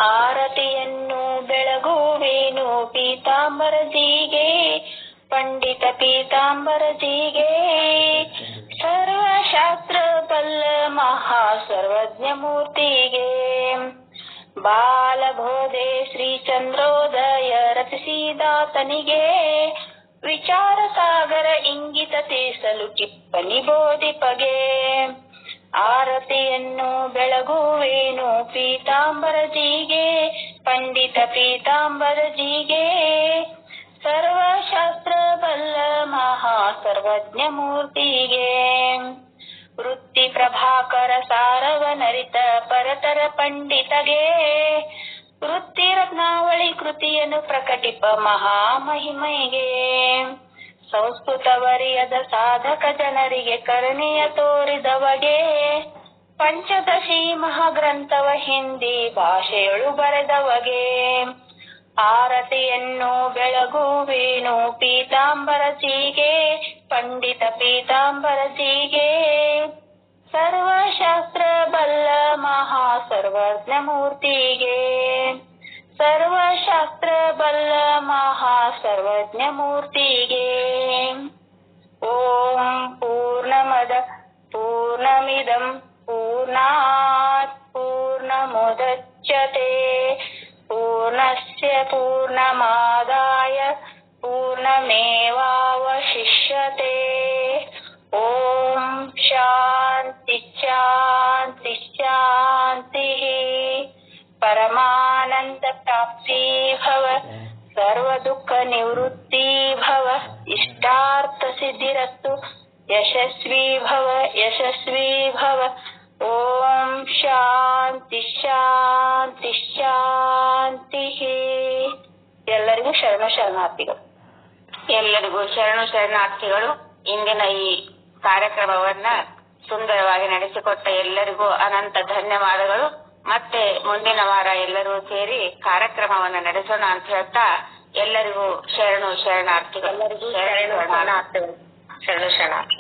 ಆರತಿಯನ್ನು ಬೆಳಗುವೇನು ಪೀತಾಂಬರಜಿಗೆ, ಪಂಡಿತ ಪೀತಾಂಬರಜಿಗೆ. ಸರ್ವಶಾಸ್ತ್ರ ಬಲ್ಲ ಮಹಾ ಸರ್ವಜ್ಞ ಮೂರ್ತಿಗೆ. ಬಾಲಬೋಧೆ ಶ್ರೀ ಚಂದ್ರೋದಯ ರಚಿಸಿದಾತನಿಗೆ, ವಿಚಾರ ಸಾಗರ ಇಂಗಿತ ತಿಳಿಸಲು ಟಿಪ್ಪಣಿ ಬೋಧಿಪಗೆ. ಆರತಿಯನ್ನು ಬೆಳಗುವೇನು ಪೀತಾಂಬರಜಿಗೆ, ಪಂಡಿತ ಪೀತಾಂಬರಜಿಗೆ. ಸರ್ವಶಾಸ್ತ್ರ ಬಲ್ಲ ಮಹಾ ಸರ್ವಜ್ಞ ಮೂರ್ತಿಗೆ. ವೃತ್ತಿ ಪ್ರಭಾಕರ ಸಾರವನರಿತ ಪರತರ ಪಂಡಿತಗೆ, ವೃತ್ತಿ ರತ್ನಾವಳಿ ಕೃತಿಯನ್ನು ಪ್ರಕಟಿಪ ಮಹಾಮಹಿಮೆಗೆ. ಸಂಸ್ಕೃತವರಿಯದ ಸಾಧಕ ಜನರಿಗೆ ಕರುಣೆಯ ತೋರಿದವಗೆ, ಪಂಚದಶಿ ಮಹಾಗ್ರಂಥವ ಹಿಂದಿ ಭಾಷೆಯೊಳು ಬರೆದವಗೆ. ಆರತಿಯನ್ನು ಬೆಳಗುವೇನು ಪೀತಾಂಬರಜಿಗೆ, ಪಂಡಿತ ಪೀತಾಂಬರಜಿಗೆ. ಸರ್ವಶಾಸ್ತ್ರ ಬಲ್ಲ ಮಹಾ ಸರ್ವಜ್ಞ ಮೂರ್ತಿಗೆ. ಸರ್ವಶಾಸ್ತ್ರ ಬಲ್ಲ ಮಹಾ ಸರ್ವಜ್ಞ ಮೂರ್ತಿಗೆ. ಓಂ ಪೂರ್ಣಮದ ಪೂರ್ಣಮಿದಂ ಪೂರ್ಣಾತ್ ಪೂರ್ಣಮುದಚ್ಯತೆ ಪೂರ್ಣಸ್ಯ ಪೂರ್ಣಮಾದಾಯ ಪೂರ್ಣಮೇವಾವಶಿಷ್ಯತೆ. ಓಂ ಶಾಂತಿ ಶಾಂತಿ ಶಾಂತಿ. ಪರಮಾನಂದ ಪ್ರಾಪ್ತಿ ಭವ, ಸರ್ವ ದುಃಖ ನಿವೃತ್ತಿ ಭವ, ಇಷ್ಟಾರ್ಥ ಸಿದ್ಧಿರಸ್ತು, ಯಶಸ್ವಿ ಭವ ಯಶಸ್ವಿ ಭವ. ಓಂ ಶಾಂತಿ ಶಾಂತಿ ಶಾಂತಿ. ಎಲ್ಲರಿಗೂ ಶರಣ ಶರಣಾರ್ಥಿಗಳು. ಎಲ್ಲರಿಗೂ ಶರಣು ಶರಣಾರ್ಥಿಗಳು. ಇಂದಿನ ಈ ಕಾರ್ಯಕ್ರಮವನ್ನ ಸುಂದರವಾಗಿ ನಡೆಸಿಕೊಟ್ಟ ಎಲ್ಲರಿಗೂ ಅನಂತ ಧನ್ಯವಾದಗಳು. ಮತ್ತೆ ಮುಂದಿನ ವಾರ ಎಲ್ಲರೂ ಸೇರಿ ಕಾರ್ಯಕ್ರಮವನ್ನ ನಡೆಸೋಣ ಅಂತ ಹೇಳ್ತಾ ಎಲ್ಲರಿಗೂ ಶರಣು ಶರಣಾರ್ಥಿಗಳು. ಎಲ್ಲರಿಗೂ ಶರಣು ಶರಣಾರ್ಥಿಗಳು. ಶರಣು ಶರಣಾರ್ಥಿ.